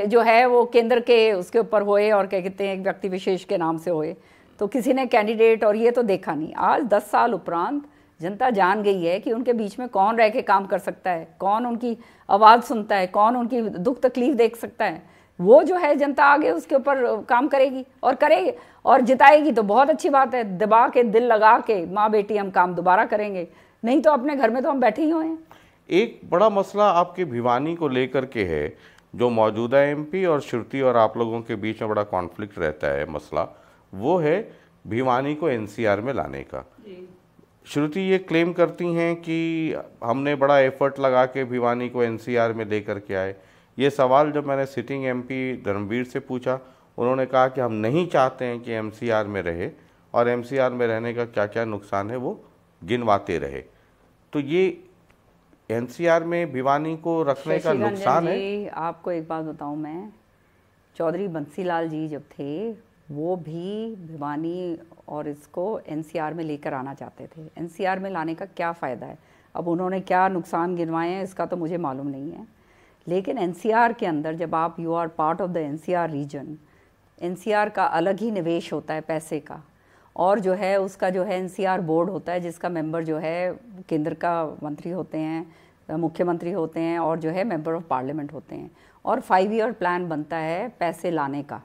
जो है वो केंद्र के उसके ऊपर हुए और क्या कहते हैं एक व्यक्ति विशेष के नाम से हुए, तो किसी ने कैंडिडेट और ये तो देखा नहीं। आज 10 साल उपरांत जनता जान गई है कि उनके बीच में कौन रह के काम कर सकता है, कौन उनकी आवाज़ सुनता है, कौन उनकी दुख तकलीफ देख सकता है। वो जो है जनता आगे उसके ऊपर काम करेगी और करेगी और जिताएगी तो बहुत अच्छी बात है। दबा के दिल लगा के माँ बेटी हम काम दोबारा करेंगे, नहीं तो अपने घर में तो हम बैठे ही हुए हैं। एक बड़ा मसला आपके भिवानी को लेकर के है, जो मौजूदा एमपी और श्रुति और आप लोगों के बीच में बड़ा कॉन्फ्लिक्ट रहता है मसला, वो है भिवानी को एनसीआर में लाने का। श्रुति ये क्लेम करती हैं कि हमने बड़ा एफर्ट लगा के भिवानी को एनसीआर में लेकर के आए। ये सवाल जब मैंने सिटिंग एमपी धर्मवीर से पूछा, उन्होंने कहा कि हम नहीं चाहते हैं कि एमसीआर में रहे और एमसीआर में रहने का क्या क्या नुकसान है वो गिनवाते रहे। तो ये एनसीआर में भिवानी को रखने का नुकसान है। आपको एक बात बताऊं, मैं चौधरी बंसीलाल जी जब थे वो भी भिवानी और इसको एनसीआर में लेकर आना चाहते थे। एनसीआर में लाने का क्या फ़ायदा है? अब उन्होंने क्या नुकसान गिनवाए हैं इसका तो मुझे मालूम नहीं है, लेकिन एनसीआर के अंदर जब आप you are part of the NCR region, NCR का अलग ही निवेश होता है पैसे का, और जो है उसका जो है एनसीआर बोर्ड होता है जिसका मेंबर जो है केंद्र का मंत्री होते हैं, मुख्यमंत्री होते हैं और जो है मेंबर ऑफ पार्लियामेंट होते हैं, और 5 ईयर प्लान बनता है पैसे लाने का।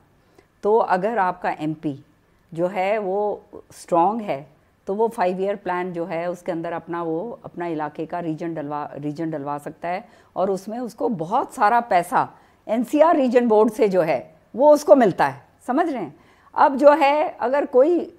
तो अगर आपका एमपी जो है वो स्ट्रॉन्ग है तो वो 5 ईयर प्लान जो है उसके अंदर अपना इलाके का रीजन डलवा सकता है और उसमें उसको बहुत सारा पैसा एनसीआर रीजन बोर्ड से जो है वो उसको मिलता है। समझ रहे हैं? अब जो है अगर कोई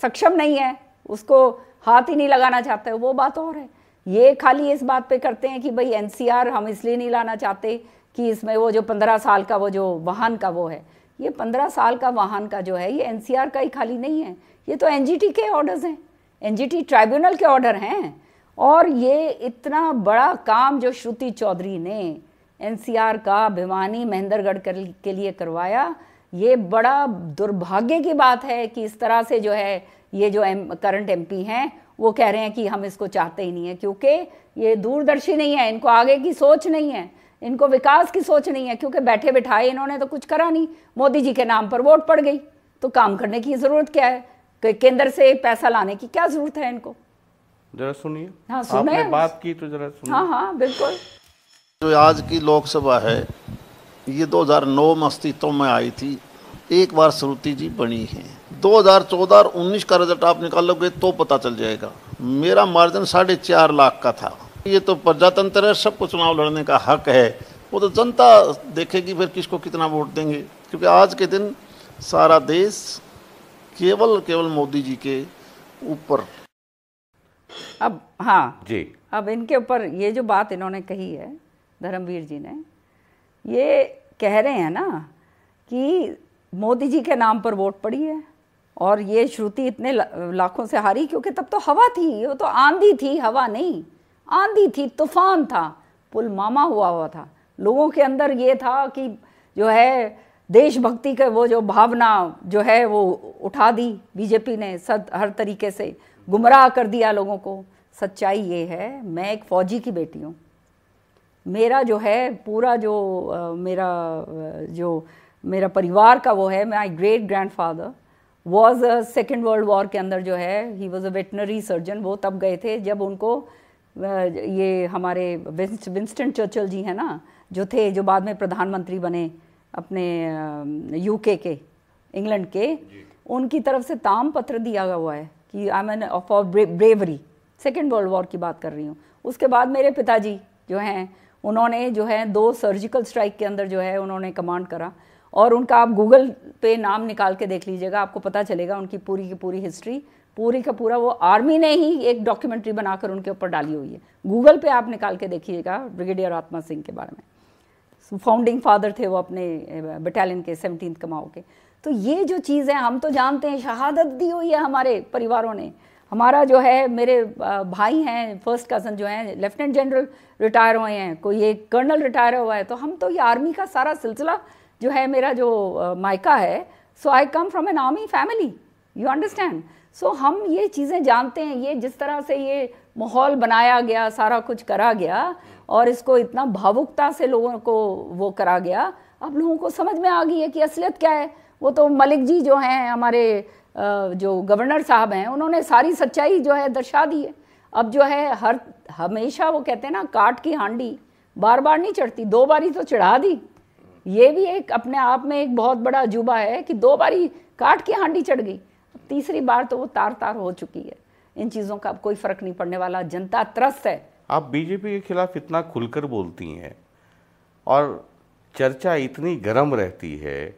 सक्षम नहीं है, उसको हाथ ही नहीं लगाना चाहता है, वो बात और है। ये खाली इस बात पे करते हैं कि भाई एनसीआर हम इसलिए नहीं लाना चाहते कि इसमें वो जो 15 साल का वो जो वाहन का वो है, ये 15 साल का वाहन का जो है ये एनसीआर का ही खाली नहीं है, ये तो एनजीटी के ऑर्डर्स हैं, एनजीटी ट्राइब्यूनल के ऑर्डर हैं। और ये इतना बड़ा काम जो श्रुति चौधरी ने एनसीआर का भिवानी महेंद्रगढ़ के लिए करवाया, ये बड़ा दुर्भाग्य की बात है कि इस तरह से जो है ये जो करंट एमपी हैं वो कह रहे हैं कि हम इसको चाहते ही नहीं है, क्योंकि ये दूरदर्शी नहीं है, इनको आगे की सोच नहीं है, इनको विकास की सोच नहीं है, क्योंकि बैठे बिठाए इन्होंने तो कुछ करा नहीं। मोदी जी के नाम पर वोट पड़ गई तो काम करने की ज़रूरत क्या है? केंद्र से पैसा लाने की क्या ज़रूरत है इनको? जरा सुनिए। हाँ, सुने आपने बात की तो जरा सुनिए। हाँ हाँ बिल्कुल। जो आज की लोकसभा है ये 2009 में अस्तित्व में आई थी, एक बार श्रुति जी बनी है। 2014 और 19 का रिजल्ट आप निकालोगे तो पता चल जाएगा। मेरा मार्जिन 4.5 लाख का था। ये तो प्रजातंत्र है, सबको चुनाव लड़ने का हक है, वो तो जनता देखेगी फिर किसको कितना वोट देंगे, क्योंकि आज के दिन सारा देश केवल मोदी जी के ऊपर। अब हाँ जी, अब इनके ऊपर ये जो बात इन्होंने कही है धर्मवीर जी ने, ये कह रहे हैं ना कि मोदी जी के नाम पर वोट पड़ी है और ये श्रुति इतने लाखों से हारी, क्योंकि तब तो हवा थी, वो तो आंधी थी, हवा नहीं, आंधी थी, तूफान था, पुलवामा हुआ था। लोगों के अंदर ये था कि जो है देशभक्ति का वो जो भावना जो है वो उठा दी बीजेपी ने, हर तरीके से गुमराह कर दिया लोगों को। सच्चाई ये है, मैं एक फौजी की बेटी हूँ, मेरा जो है पूरा जो मेरा परिवार का वो है, my great grandfather was second world war के अंदर जो है he was a veterinary surgeon. वो तब गए थे जब उनको ये हमारे विंस्टन चर्चिल जी हैं ना, जो थे, जो बाद में प्रधानमंत्री बने अपने यूके के, इंग्लैंड के, उनकी तरफ से ताम पत्र दिया हुआ है कि I am for bravery. Second world war की बात कर रही हूँ। उसके बाद मेरे पिताजी जो हैं उन्होंने जो है 2 सर्जिकल स्ट्राइक के अंदर जो है उन्होंने कमांड करा, और उनका आप गूगल पे नाम निकाल के देख लीजिएगा, आपको पता चलेगा उनकी पूरी की पूरी हिस्ट्री, पूरी का पूरा वो आर्मी ने ही एक डॉक्यूमेंट्री बनाकर उनके ऊपर डाली हुई है। गूगल पे आप निकाल के देखिएगा ब्रिगेडियर आत्मा सिंह के बारे में। फाउंडिंग फादर थे वो अपने बटालियन के 17th कमाओ के। तो ये जो चीज़ है हम तो जानते हैं, शहादत दी हुई है हमारे परिवारों ने। हमारा जो है, मेरे भाई हैं, फर्स्ट कज़न जो हैं लेफ्टिनेंट जनरल रिटायर हुए हैं, कोई एक कर्नल रिटायर हुआ है। तो हम तो ये आर्मी का सारा सिलसिला जो है, मेरा जो मायका है, so I come from an army family, you understand. So हम ये चीज़ें जानते हैं। ये जिस तरह से ये माहौल बनाया गया, सारा कुछ करा गया और इसको इतना भावुकता से लोगों को वो करा गया, अब लोगों को समझ में आ गई है कि असलियत क्या है। वो तो मलिक जी जो हैं हमारे जो गवर्नर साहब हैं उन्होंने सारी सच्चाई जो है दर्शा दी है। अब जो है हमेशा वो कहते हैं ना, काट की हांडी बार बार नहीं चढ़ती, 2 बारी तो चढ़ा दी। ये भी एक अपने आप में एक बहुत बड़ा अजूबा है कि 2 बारी काट की हांडी चढ़ गई, तीसरी बार तो वो तार तार हो चुकी है। इन चीज़ों का अब कोई फर्क नहीं पड़ने वाला, जनता त्रस्त है। आप बीजेपी के खिलाफ इतना खुलकर बोलती हैं और चर्चा इतनी गर्म रहती है,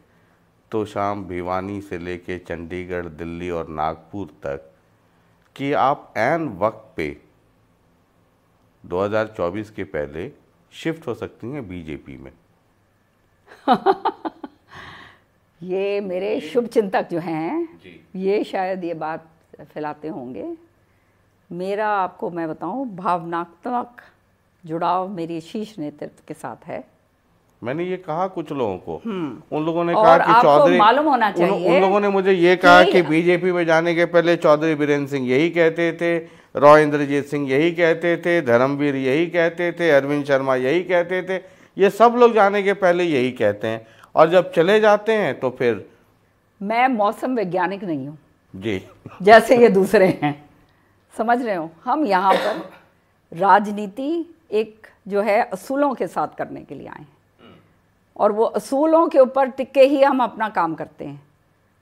तो शाम भिवानी से लेके चंडीगढ़, दिल्ली और नागपुर तक, कि आप ऐन वक्त पे 2024 के पहले शिफ्ट हो सकती हैं बीजेपी में। ये मेरे शुभ चिंतक जो हैं ये शायद ये बात फैलाते होंगे। मेरा आपको मैं बताऊं, भावनात्मक जुड़ाव मेरी शीर्ष नेतृत्व के साथ है। मैंने ये कहा कुछ लोगों को, उन लोगों ने और कहा कि चौधरी, मालूम होना चाहिए, उन लोगों ने मुझे ये कहा कि बीजेपी में जाने के पहले चौधरी बीरेन्द्र सिंह यही कहते थे, रॉय इंद्रजीत सिंह यही कहते थे, धर्मवीर यही कहते थे, अरविंद शर्मा यही कहते थे, ये सब लोग जाने के पहले यही कहते हैं, और जब चले जाते हैं तो फिर। मैं मौसम वैज्ञानिक नहीं हूँ जी, जैसे ये दूसरे हैं, समझ रहे हो। हम यहाँ पर राजनीति एक जो है असूलों के साथ करने के लिए आए हैं, और वो असूलों के ऊपर टिक के ही हम अपना काम करते हैं।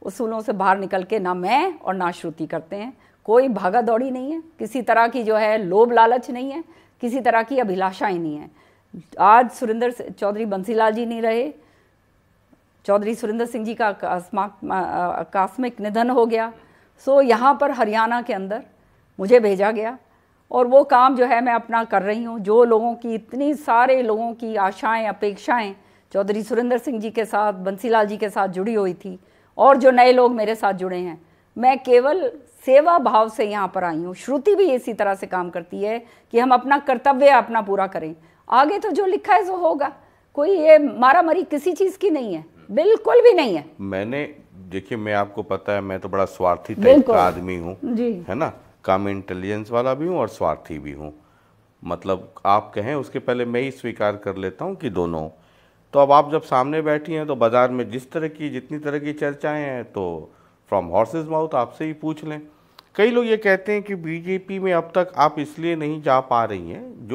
असूलों से बाहर निकल के ना मैं और ना श्रुति करते हैं। कोई भागा दौड़ी नहीं है, किसी तरह की जो है लोभ लालच नहीं है, किसी तरह की अभिलाषाएं नहीं है। आज सुरेंद्र चौधरी बंसीलाल जी नहीं रहे, चौधरी सुरेंद्र सिंह जी का आकस्मिक निधन हो गया, सो यहाँ पर हरियाणा के अंदर मुझे भेजा गया, और वो काम जो है मैं अपना कर रही हूँ। जो लोगों की, इतनी सारे लोगों की आशाएं अपेक्षाएं चौधरी सुरेंद्र सिंह जी के साथ, बंसीलाल जी के साथ जुड़ी हुई थी, और जो नए लोग मेरे साथ जुड़े हैं, मैं केवल सेवा भाव से यहाँ पर आई हूँ। श्रुति भी इसी तरह से काम करती है कि हम अपना कर्तव्य अपना पूरा करें, आगे तो जो लिखा है सो होगा। कोई ये मारा मारी किसी चीज़ की नहीं है, बिल्कुल भी नहीं है। मैंने देखिए, मैं आपको पता है मैं तो बड़ा स्वार्थी टाइप का आदमी हूँ, है ना, कम इंटेलिजेंस वाला भी हूँ और स्वार्थी भी हूँ। मतलब आप कहें उसके पहले मैं ही स्वीकार कर लेता हूँ कि दोनों। तो अब आप जब सामने बैठी हैं तो बाज़ार में जितनी तरह की चर्चाएं हैं, तो फ्रॉम हॉर्सेस माउथ आपसे ही पूछ लें। कई लोग ये कहते हैं कि बीजेपी में अब तक आप इसलिए नहीं जा पा रही हैं,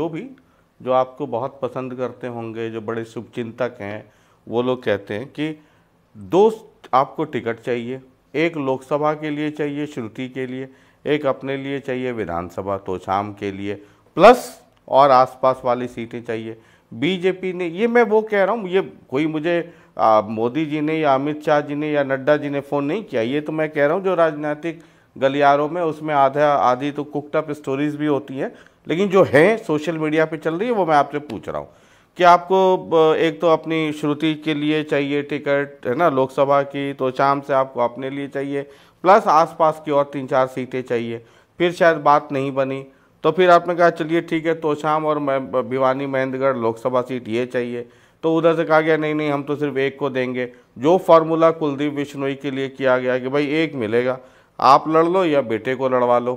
जो आपको बहुत पसंद करते होंगे, जो बड़े शुभचिंतक हैं, वो लोग कहते हैं कि 2 आपको टिकट चाहिए, एक लोकसभा के लिए चाहिए श्रुति के लिए, एक अपने लिए चाहिए विधानसभा तोशाम के लिए, प्लस और आसपास वाली सीटें चाहिए। बीजेपी ने, ये मैं वो कह रहा हूँ, ये कोई मुझे मोदी जी ने या अमित शाह जी ने या नड्डा जी ने फ़ोन नहीं किया, ये तो मैं कह रहा हूँ जो राजनीतिक गलियारों में उसमें आधी तो कुकड अप स्टोरीज भी होती हैं, लेकिन जो है सोशल मीडिया पे चल रही है वो मैं आपसे पूछ रहा हूँ कि आपको एक तो अपनी श्रुति के लिए चाहिए टिकट, है ना, लोकसभा की, तो शाम से आपको अपने लिए चाहिए, प्लस आसपास की और 3-4 सीटें चाहिए। फिर शायद बात नहीं बनी, तो फिर आपने कहा चलिए ठीक है, तो शाम और भिवानी महेंद्रगढ़ लोकसभा सीट ये चाहिए, तो उधर से कहा गया नहीं हम तो सिर्फ एक को देंगे। जो फार्मूला कुलदीप बिश्नोई के लिए किया गया कि भाई एक मिलेगा, आप लड़ लो या बेटे को लड़वा लो,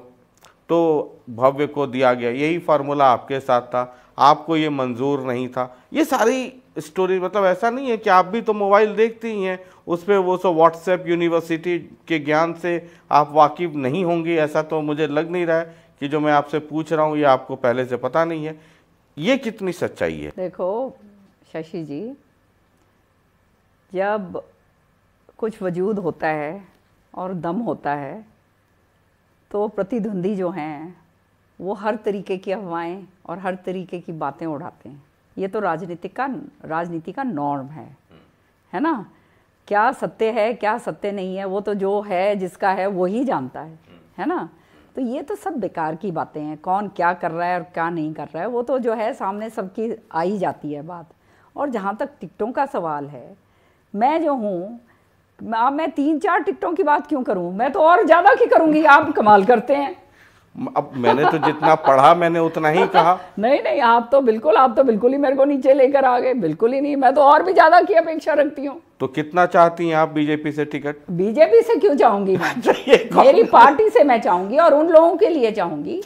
तो भव्य को दिया गया। यही फार्मूला आपके साथ था, आपको ये मंजूर नहीं था। ये सारी स्टोरी, मतलब ऐसा नहीं है कि आप भी तो मोबाइल देखती ही हैं, उस पर वो सब व्हाट्सएप यूनिवर्सिटी के ज्ञान से आप वाकिफ़ नहीं होंगी, ऐसा तो मुझे लग नहीं रहा है कि जो मैं आपसे पूछ रहा हूँ ये आपको पहले से पता नहीं है। ये कितनी सच्चाई है? देखो शशि जी, जब कुछ वजूद होता है और दम होता है, तो प्रतिद्वंदी जो हैं वो हर तरीके की अफवाहें और हर तरीके की बातें उड़ाते हैं। ये तो राजनीति का नॉर्म है ना। क्या सत्य है क्या सत्य नहीं है वो तो जो है जिसका है वही जानता है ना। तो ये तो सब बेकार की बातें हैं, कौन क्या कर रहा है और क्या नहीं कर रहा है वो तो जो है सामने सबकी आ ही जाती है बात। और जहाँ तक टिकटों का सवाल है, मैं जो हूँ, मैं 3-4 टिकटों की बात क्यों करूँ, मैं तो और ज़्यादा की करूँगी। आप कमाल करते हैं। अब मैंने तो जितना पढ़ा मैंने उतना ही कहा। नहीं, आप तो बिल्कुल ही मेरे को नीचे लेकर आ गए, बिल्कुल ही नहीं। मैं तो और भी ज्यादा की अपेक्षा रखती हूँ। तो कितना चाहती हैं आप बीजेपी से टिकट? बीजेपी से क्यों चाहूंगी मैं? मेरी पार्टी से मैं चाहूंगी और उन लोगों के लिए चाहूंगी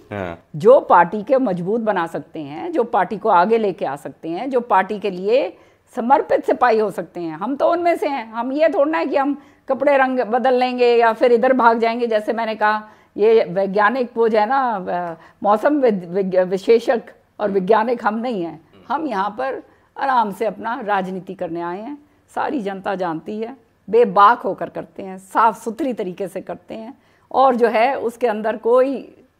जो पार्टी के मजबूत बना सकते हैं, जो पार्टी को आगे लेके आ सकते हैं, जो पार्टी के लिए समर्पित सिपाही हो सकते हैं, हम तो उनमें से हैं। हम ये थोड़ा है कि हम कपड़े रंग बदल लेंगे या फिर इधर भाग जाएंगे। जैसे मैंने कहा, ये वैज्ञानिक वो जो है ना, मौसम विशेषज्ञ और वैज्ञानिक हम नहीं हैं। हम यहाँ पर आराम से अपना राजनीति करने आए हैं। सारी जनता जानती है, बेबाक होकर करते हैं, साफ सुथरी तरीके से करते हैं, और जो है उसके अंदर कोई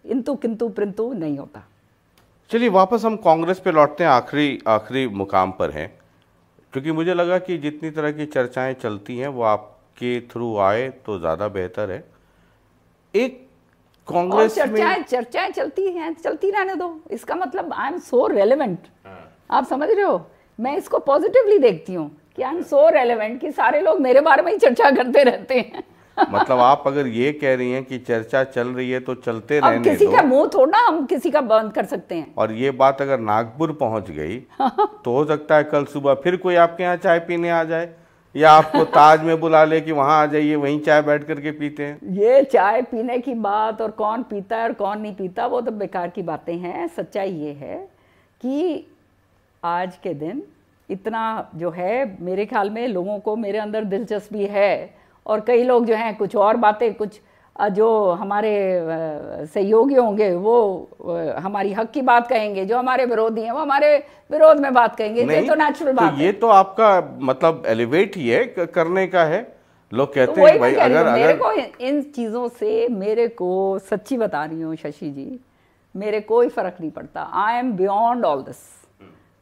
इंतु किंतु प्रिंतु नहीं होता। चलिए वापस हम कांग्रेस पे लौटते हैं, आखिरी मुकाम पर हैं, क्योंकि मुझे लगा कि जितनी तरह की चर्चाएं चलती हैं वो आपके थ्रू आए तो ज़्यादा बेहतर है। एक कांग्रेस में चर्चाएं चलती हैं, चलती रहने दो। इसका मतलब आई एम सो रेलेवेंट, आप समझ रहे हो। मैं इसको पॉजिटिवली देखती हूँ कि आई एम सो रेलेवेंट कि सारे लोग मेरे बारे में ही चर्चा करते रहते हैं। मतलब आप अगर ये कह रही हैं कि चर्चा चल रही है तो चलते रहने दो। किसी का मुंह थोड़ा हम किसी का बंद कर सकते हैं। और ये बात अगर नागपुर पहुंच गई तो हो सकता है कल सुबह फिर कोई आपके यहाँ चाय पीने आ जाए, या आपको ताज में बुला ले कि वहां आ जाइए, वहीं चाय बैठ करके पीते हैं। ये चाय पीने की बात और कौन पीता है और कौन नहीं पीता, वो तो बेकार की बातें हैं। सच्चाई ये है कि आज के दिन इतना जो है, मेरे ख्याल में लोगों को मेरे अंदर दिलचस्पी है, और कई लोग जो हैं कुछ और बातें, कुछ जो हमारे सहयोगी होंगे वो हमारी हक की बात कहेंगे, जो हमारे विरोधी हैं वो हमारे विरोध में बात कहेंगे। ये तो नेचुरल बात है। ये तो आपका मतलब एलिवेट ही है, करने का है। लोग कहते हैं भाई अगर मेरे को इन चीज़ों से, मेरे को सच्ची बता रही हूँ शशि जी, मेरे कोई फर्क नहीं पड़ता। I am beyond all this.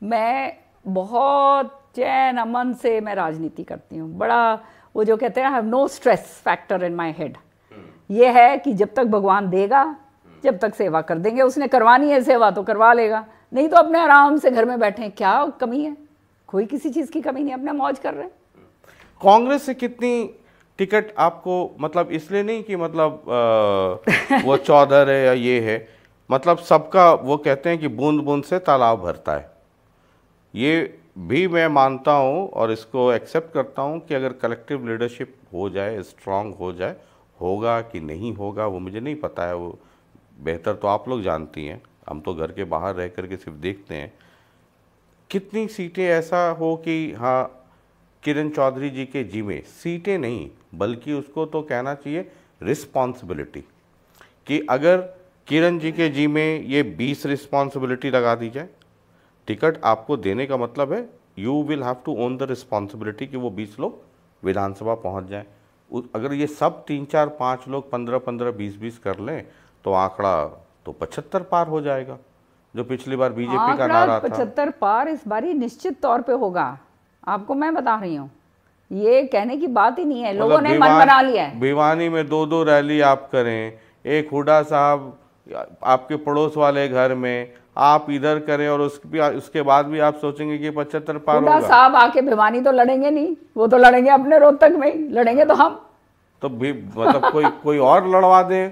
मैं बहुत चैन अमन से मैं राजनीति करती हूँ। बड़ा वो जो कहते हैं, I have no stress factor in my head. ये है कि जब तक भगवान देगा, जब तक सेवा कर देंगे। उसने करवानी है सेवा तो करवा लेगा, नहीं तो अपने आराम से घर में बैठे। क्या कमी है? कोई किसी चीज़ की कमी नहीं, अपना मौज कर रहे हैं। कांग्रेस से कितनी टिकट आपको, मतलब इसलिए नहीं कि मतलब वो चौधर है या ये है, मतलब सबका वो कहते हैं कि बूंद बूंद से तालाब भरता है। ये भी मैं मानता हूँ और इसको एक्सेप्ट करता हूँ कि अगर कलेक्टिव लीडरशिप हो जाए, स्ट्रांग हो जाए, होगा कि नहीं होगा वो मुझे नहीं पता है, वो बेहतर तो आप लोग जानती हैं। हम तो घर के बाहर रह करके सिर्फ देखते हैं। कितनी सीटें ऐसा हो कि हाँ किरण चौधरी जी के जिम्मे, सीटें नहीं बल्कि उसको तो कहना चाहिए रिस्पॉन्सिबिलिटी, कि अगर किरण जी के जिम्मे ये 20 रिस्पॉन्सिबिलिटी लगा दी जाए, टिकट आपको देने का मतलब है you will have to own the responsibility कि वो 20 लोग विधानसभा पहुंच जाएं। अगर ये सब 3, 4, 5 लोग 15, 15, 20 कर लें तो आंकड़ा तो 75 पार हो जाएगा, जो पिछली बार बीजेपी का नारा था। 75 पार इस बारी निश्चित तौर पे होगा। आपको मैं बता रही हूँ, ये कहने की बात ही नहीं है। लोगों ने मन बना लिया है। भिवानी में 2-2 रैली आप करें, एक हुड्डा साहब आपके पड़ोस वाले घर में, आप इधर करें, और उसके बाद भी आप सोचेंगे कि 75 पार होगा। हुड्डा साहब आके भिवानी तो लड़ेंगे नहीं, वो तो लड़ेंगे अपने रोहतक में ही, लड़ेंगे तो हम तो भी मतलब कोई और लड़वा दें।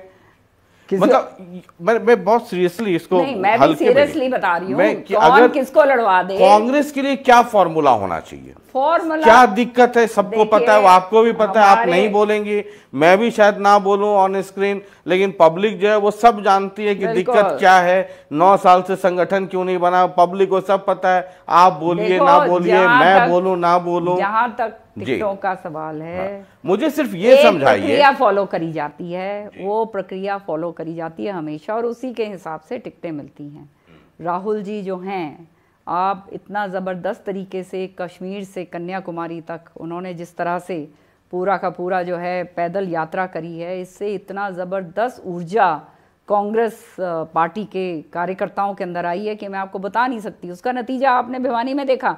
मतलब मैं बहुत सीरियसली इसको, नहीं, मैं भी सीरियसली बता रही हूँ, अगर किसको लड़वा दे। कांग्रेस के लिए क्या फॉर्मूला होना चाहिए? फॉर्मूला क्या दिक्कत है? सबको पता है, आपको भी पता है, आप नहीं बोलेंगे, मैं भी शायद ना बोलूं ऑन स्क्रीन, लेकिन पब्लिक जो है वो सब जानती है कि दिक्कत क्या है। 9 साल से संगठन क्यों नहीं बना, पब्लिक को सब पता है। आप बोलिए ना बोलिए, मैं बोलूं ना बोलूं, जहां तक टिकटों का सवाल है, मुझे सिर्फ ये समझाइए। प्रक्रिया फॉलो करी जाती है, वो प्रक्रिया फॉलो करी जाती है हमेशा, और उसी के हिसाब से टिकटें मिलती हैं। राहुल जी जो हैं, आप इतना ज़बरदस्त तरीके से कश्मीर से कन्याकुमारी तक उन्होंने जिस तरह से पूरा का पूरा जो है पैदल यात्रा करी है, इससे इतना ज़बरदस्त ऊर्जा कांग्रेस पार्टी के कार्यकर्ताओं के अंदर आई है कि मैं आपको बता नहीं सकती। उसका नतीजा आपने भिवानी में देखा,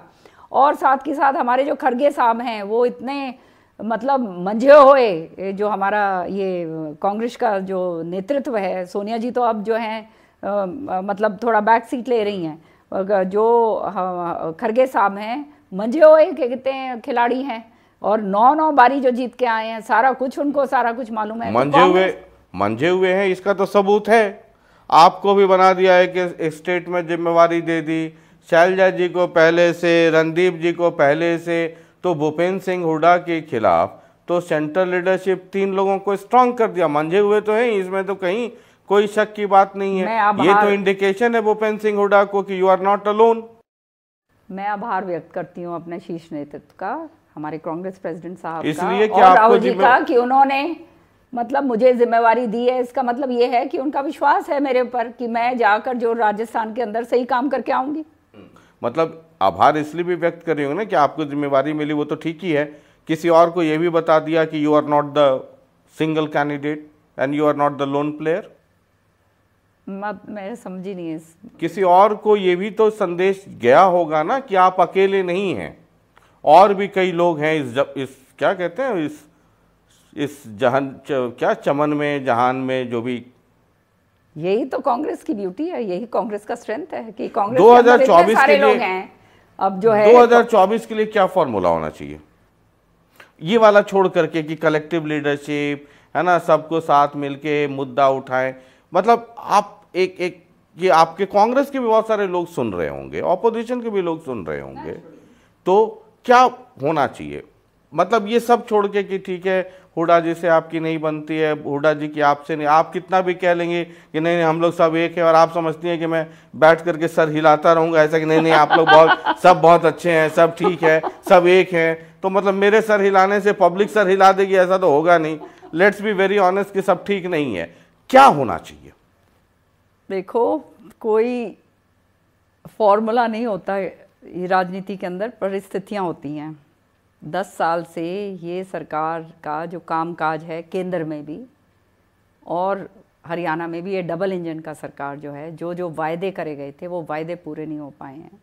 और साथ के साथ हमारे जो खड़गे साहब हैं वो इतने मतलब मंझे हुए, जो हमारा ये कांग्रेस का जो नेतृत्व है, सोनिया जी तो अब जो हैं मतलब थोड़ा बैक सीट ले रही हैं, जो खड़गे साहब हैं मंझे हुए कहते हैं खिलाड़ी हैं, और 9 बारी जो जीत के आए हैं, सारा कुछ उनको सारा कुछ मालूम है। मंझे हुए हैं, इसका तो सबूत है। आपको भी बना दिया है कि स्टेट में जिम्मेवारी दे दी, शैलजा जी को पहले से, रणदीप जी को पहले से, तो भूपेंद्र सिंह हुड्डा के खिलाफ तो सेंट्रल लीडरशिप 3 लोगों को स्ट्रांग कर दिया। मंझे हुए तो हैं, इसमें तो कहीं कोई शक की बात नहीं है। ये तो इंडिकेशन है भूपेंद्र सिंह हुड्डा को कि यू आर नॉट अलोन। मैं आभार व्यक्त करती हूँ अपने शीर्ष नेतृत्व का, हमारे कांग्रेस प्रेसिडेंट साहब का इसलिए और राहुल जी का, कि उन्होंने मतलब मुझे जिम्मेवारी दी है। इसका मतलब ये है कि उनका विश्वास है मेरे ऊपर कि मैं जाकर जो राजस्थान के अंदर सही काम करके आऊंगी। मतलब आभार इसलिए भी व्यक्त कर रही हूँ ना कि आपको जिम्मेवारी मिली, वो तो ठीक ही है। किसी और को ये भी बता दिया कि you are not the single candidate and you are not the lone player. मैं समझी नहीं है। किसी और को ये भी तो संदेश गया होगा ना कि आप अकेले नहीं हैं, और भी कई लोग हैं इस क्या कहते हैं इस जहान क्या चमन में, जहान में, जो भी। यही तो कांग्रेस की ब्यूटी है, यही कांग्रेस का स्ट्रेंथ है कि कांग्रेस 2024 सारे के लिए लोग हैं। अब जो है 2024 के लिए क्या फॉर्मूला होना चाहिए, ये वाला छोड़ करके कि कलेक्टिव लीडरशिप है ना, सबको साथ मिलके मुद्दा उठाएं। मतलब आप एक ये आपके कांग्रेस के भी बहुत सारे लोग सुन रहे होंगे, ऑपोजिशन के भी लोग सुन रहे होंगे, तो क्या होना चाहिए? मतलब ये सब छोड़ के कि ठीक है हुड्डा जी से आपकी नहीं बनती है, हुड्डा जी की आपसे नहीं, आप कितना भी कह लेंगे कि नहीं हम लोग सब एक है, और आप समझती हैं कि मैं बैठ करके सर हिलाता रहूंगा ऐसा कि नहीं आप लोग सब बहुत अच्छे हैं, सब ठीक है, सब एक हैं, तो मतलब मेरे सर हिलाने से पब्लिक सर हिला देगी, ऐसा तो होगा नहीं। लेट्स बी वेरी ऑनेस्ट कि सब ठीक नहीं है। क्या होना चाहिए? देखो, कोई फॉर्मूला नहीं होता है राजनीति के अंदर, परिस्थितियां होती हैं। 10 साल से ये सरकार का जो कामकाज है केंद्र में भी और हरियाणा में भी, ये डबल इंजन का सरकार जो है, जो वायदे करे गए थे वो वायदे पूरे नहीं हो पाए हैं।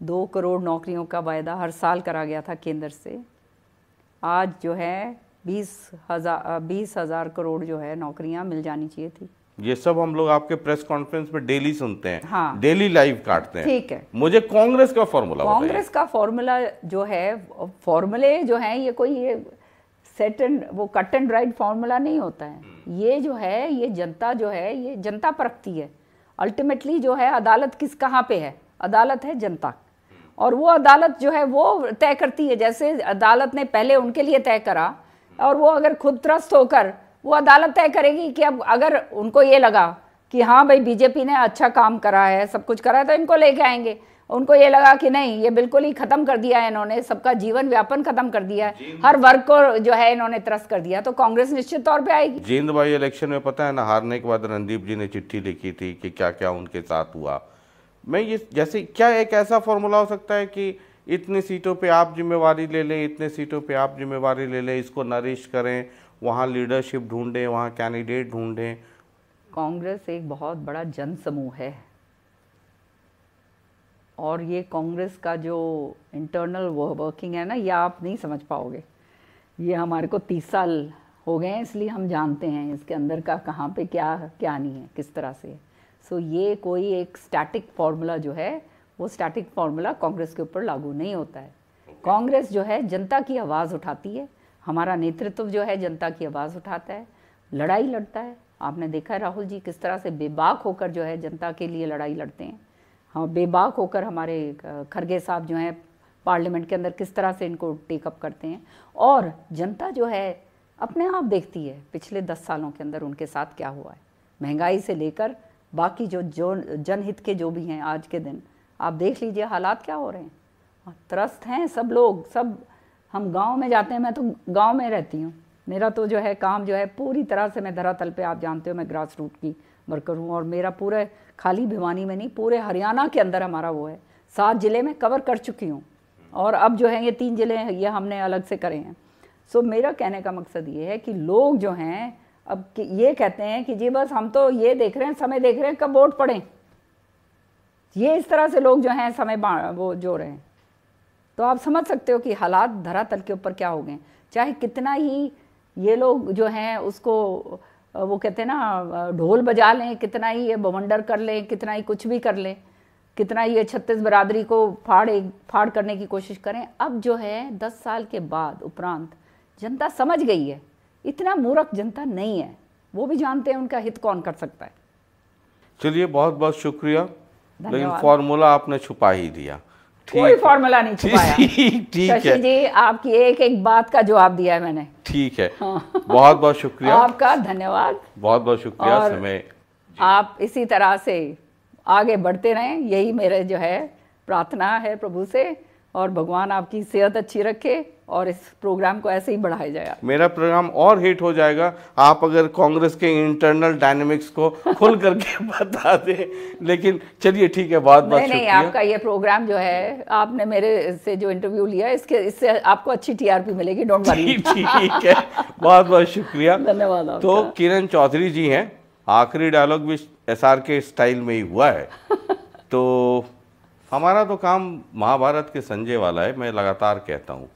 2 करोड़ नौकरियों का वायदा हर साल करा गया था केंद्र से, आज जो है 20,000 करोड़ जो है नौकरियां मिल जानी चाहिए थी। ये सब हम लोग आपके प्रेस कॉन्फ्रेंस में डेली सुनते हैं, हाँ, डेली लाइव काटते हैं। ठीक है, मुझे कांग्रेस का फॉर्मूला बताइए। कांग्रेस का फॉर्मूला जो है, फॉर्मूले जो है ये कोई ये सेट एंड वो कट एंड राइट फॉर्मूला नहीं होता है। ये जो है, ये जनता जो है, ये जनता परखती है। अल्टीमेटली जो है अदालत कहाँ पे है? अदालत है जनता, और वो अदालत जो है वो तय करती है। जैसे अदालत ने पहले उनके लिए तय करा, और वो अगर खुद त्रस्त होकर वो अदालत तय करेगी कि अब अगर उनको ये लगा कि हाँ भाई बीजेपी ने अच्छा काम करा है, सब कुछ करा है, तो इनको लेके आएंगे। उनको ये लगा कि नहीं, ये बिल्कुल ही खत्म कर दिया है इन्होंने, सबका जीवन व्यापन खत्म कर दिया है, हर वर्ग को जो है इन्होंने त्रस्त कर दिया, तो कांग्रेस निश्चित तौर पे आएगी। जींद बाई इलेक्शन में पता है ना, हारने के बाद रणदीप जी ने चिट्ठी लिखी थी कि क्या क्या उनके साथ हुआ। मैं ये जैसे क्या एक ऐसा फॉर्मूला हो सकता है कि इतनी सीटों पे आप जिम्मेवारी ले लें, इतने सीटों पे आप जिम्मेवारी ले लें, इसको नरिश करें, वहाँ लीडरशिप ढूंढें, वहाँ कैंडिडेट ढूंढें। कांग्रेस एक बहुत बड़ा जन समूह है, और ये कांग्रेस का जो इंटरनल वर्किंग है ना, ये आप नहीं समझ पाओगे। ये हमारे को 30 साल हो गए हैं, इसलिए हम जानते हैं इसके अंदर का कहाँ पे क्या क्या नहीं है, किस तरह से। सो ये कोई एक स्टैटिक फार्मूला जो है, वो स्टैटिक फार्मूला कांग्रेस के ऊपर लागू नहीं होता है। कांग्रेस जो है जनता की आवाज़ उठाती है, हमारा नेतृत्व जो है जनता की आवाज़ उठाता है, लड़ाई लड़ता है। आपने देखा है राहुल जी किस तरह से बेबाक होकर जो है जनता के लिए लड़ाई लड़ते हैं। हाँ, बेबाक होकर हमारे खरगे साहब जो हैं पार्लियामेंट के अंदर किस तरह से इनको टेकअप करते हैं, और जनता जो है अपने आप देखती है पिछले 10 सालों के अंदर उनके साथ क्या हुआ है। महंगाई से लेकर बाकी जो जनहित के जो भी हैं आज के दिन, आप देख लीजिए हालात क्या हो रहे हैं। त्रस्त हैं सब लोग, सब। हम गांव में जाते हैं, मैं तो गांव में रहती हूँ, मेरा तो जो है काम जो है पूरी तरह से मैं धरातल पे, आप जानते हो मैं ग्रास रूट की वर्कर हूँ, और मेरा पूरे खाली भिवानी में नहीं, पूरे हरियाणा के अंदर हमारा वो है, 7 ज़िले में कवर कर चुकी हूँ, और अब जो है ये 3 ज़िले हैं, ये हमने अलग से करे हैं। सो मेरा कहने का मकसद ये है कि लोग जो हैं अब ये कहते हैं कि जी बस हम तो ये देख रहे हैं, समय देख रहे हैं कब वोट पड़े। ये इस तरह से लोग जो हैं समय वो जो रहे हैं, तो आप समझ सकते हो कि हालात धरातल के ऊपर क्या हो गए। चाहे कितना ही ये लोग जो हैं उसको वो कहते हैं ना ढोल बजा लें, कितना ही ये बवंडर कर लें, कितना ही कुछ भी कर लें, कितना ही ये 36 बरादरी को फाड़ करने की कोशिश करें, अब जो है 10 साल के बाद उपरांत जनता समझ गई है। इतना मूर्ख जनता नहीं है, वो भी जानते हैं उनका हित कौन कर सकता है। चलिए बहुत बहुत शुक्रिया, लेकिन फॉर्मूला आपने छुपा ही दिया। कोई फॉर्मूला नहीं छुपाया। ठीक है शशि जी, आपकी एक एक बात का जवाब दिया है मैंने। ठीक है, बहुत बहुत शुक्रिया आपका, धन्यवाद, बहुत बहुत शुक्रिया। समय आप इसी तरह से आगे बढ़ते रहें, यही मेरे जो है प्रार्थना है प्रभु से, और भगवान आपकी सेहत अच्छी रखे और इस प्रोग्राम को ऐसे ही बढ़ाया जाए। मेरा प्रोग्राम और हिट हो जाएगा आप अगर कांग्रेस के इंटरनल डायनेमिक्स को खुल करके बता दें। लेकिन चलिए ठीक है, बहुत बहुत नहीं, आपका ये प्रोग्राम जो है, आपने मेरे से जो इंटरव्यू लिया, इससे आपको अच्छी टीआरपी मिलेगी, डोंट वरी। ठीक है, बहुत बहुत शुक्रिया, धन्यवाद। तो किरण चौधरी जी हैं, आखिरी डायलॉग भी SR के स्टाइल में ही हुआ है। तो हमारा तो काम महाभारत के संजय वाला है, मैं लगातार कहता हूँ।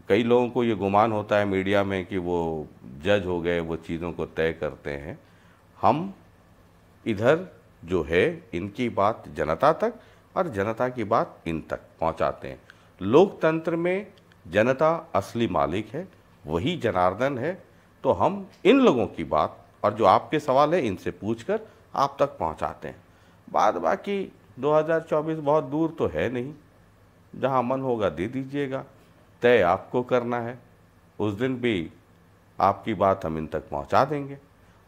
कई लोगों को ये गुमान होता है मीडिया में कि वो जज हो गए, वो चीज़ों को तय करते हैं। हम इधर जो है इनकी बात जनता तक और जनता की बात इन तक पहुंचाते हैं। लोकतंत्र में जनता असली मालिक है, वही जनार्दन है। तो हम इन लोगों की बात और जो आपके सवाल है इनसे पूछकर आप तक पहुंचाते हैं। बाद बाकी 2024 बहुत दूर तो है नहीं, जहां मन होगा दे दीजिएगा, तय आपको करना है। उस दिन भी आपकी बात हम इन तक पहुंचा देंगे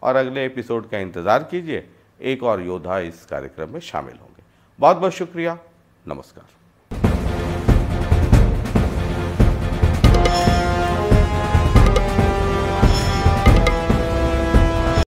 और अगले एपिसोड का इंतज़ार कीजिए, एक और योद्धा इस कार्यक्रम में शामिल होंगे। बहुत बहुत शुक्रिया, नमस्कार।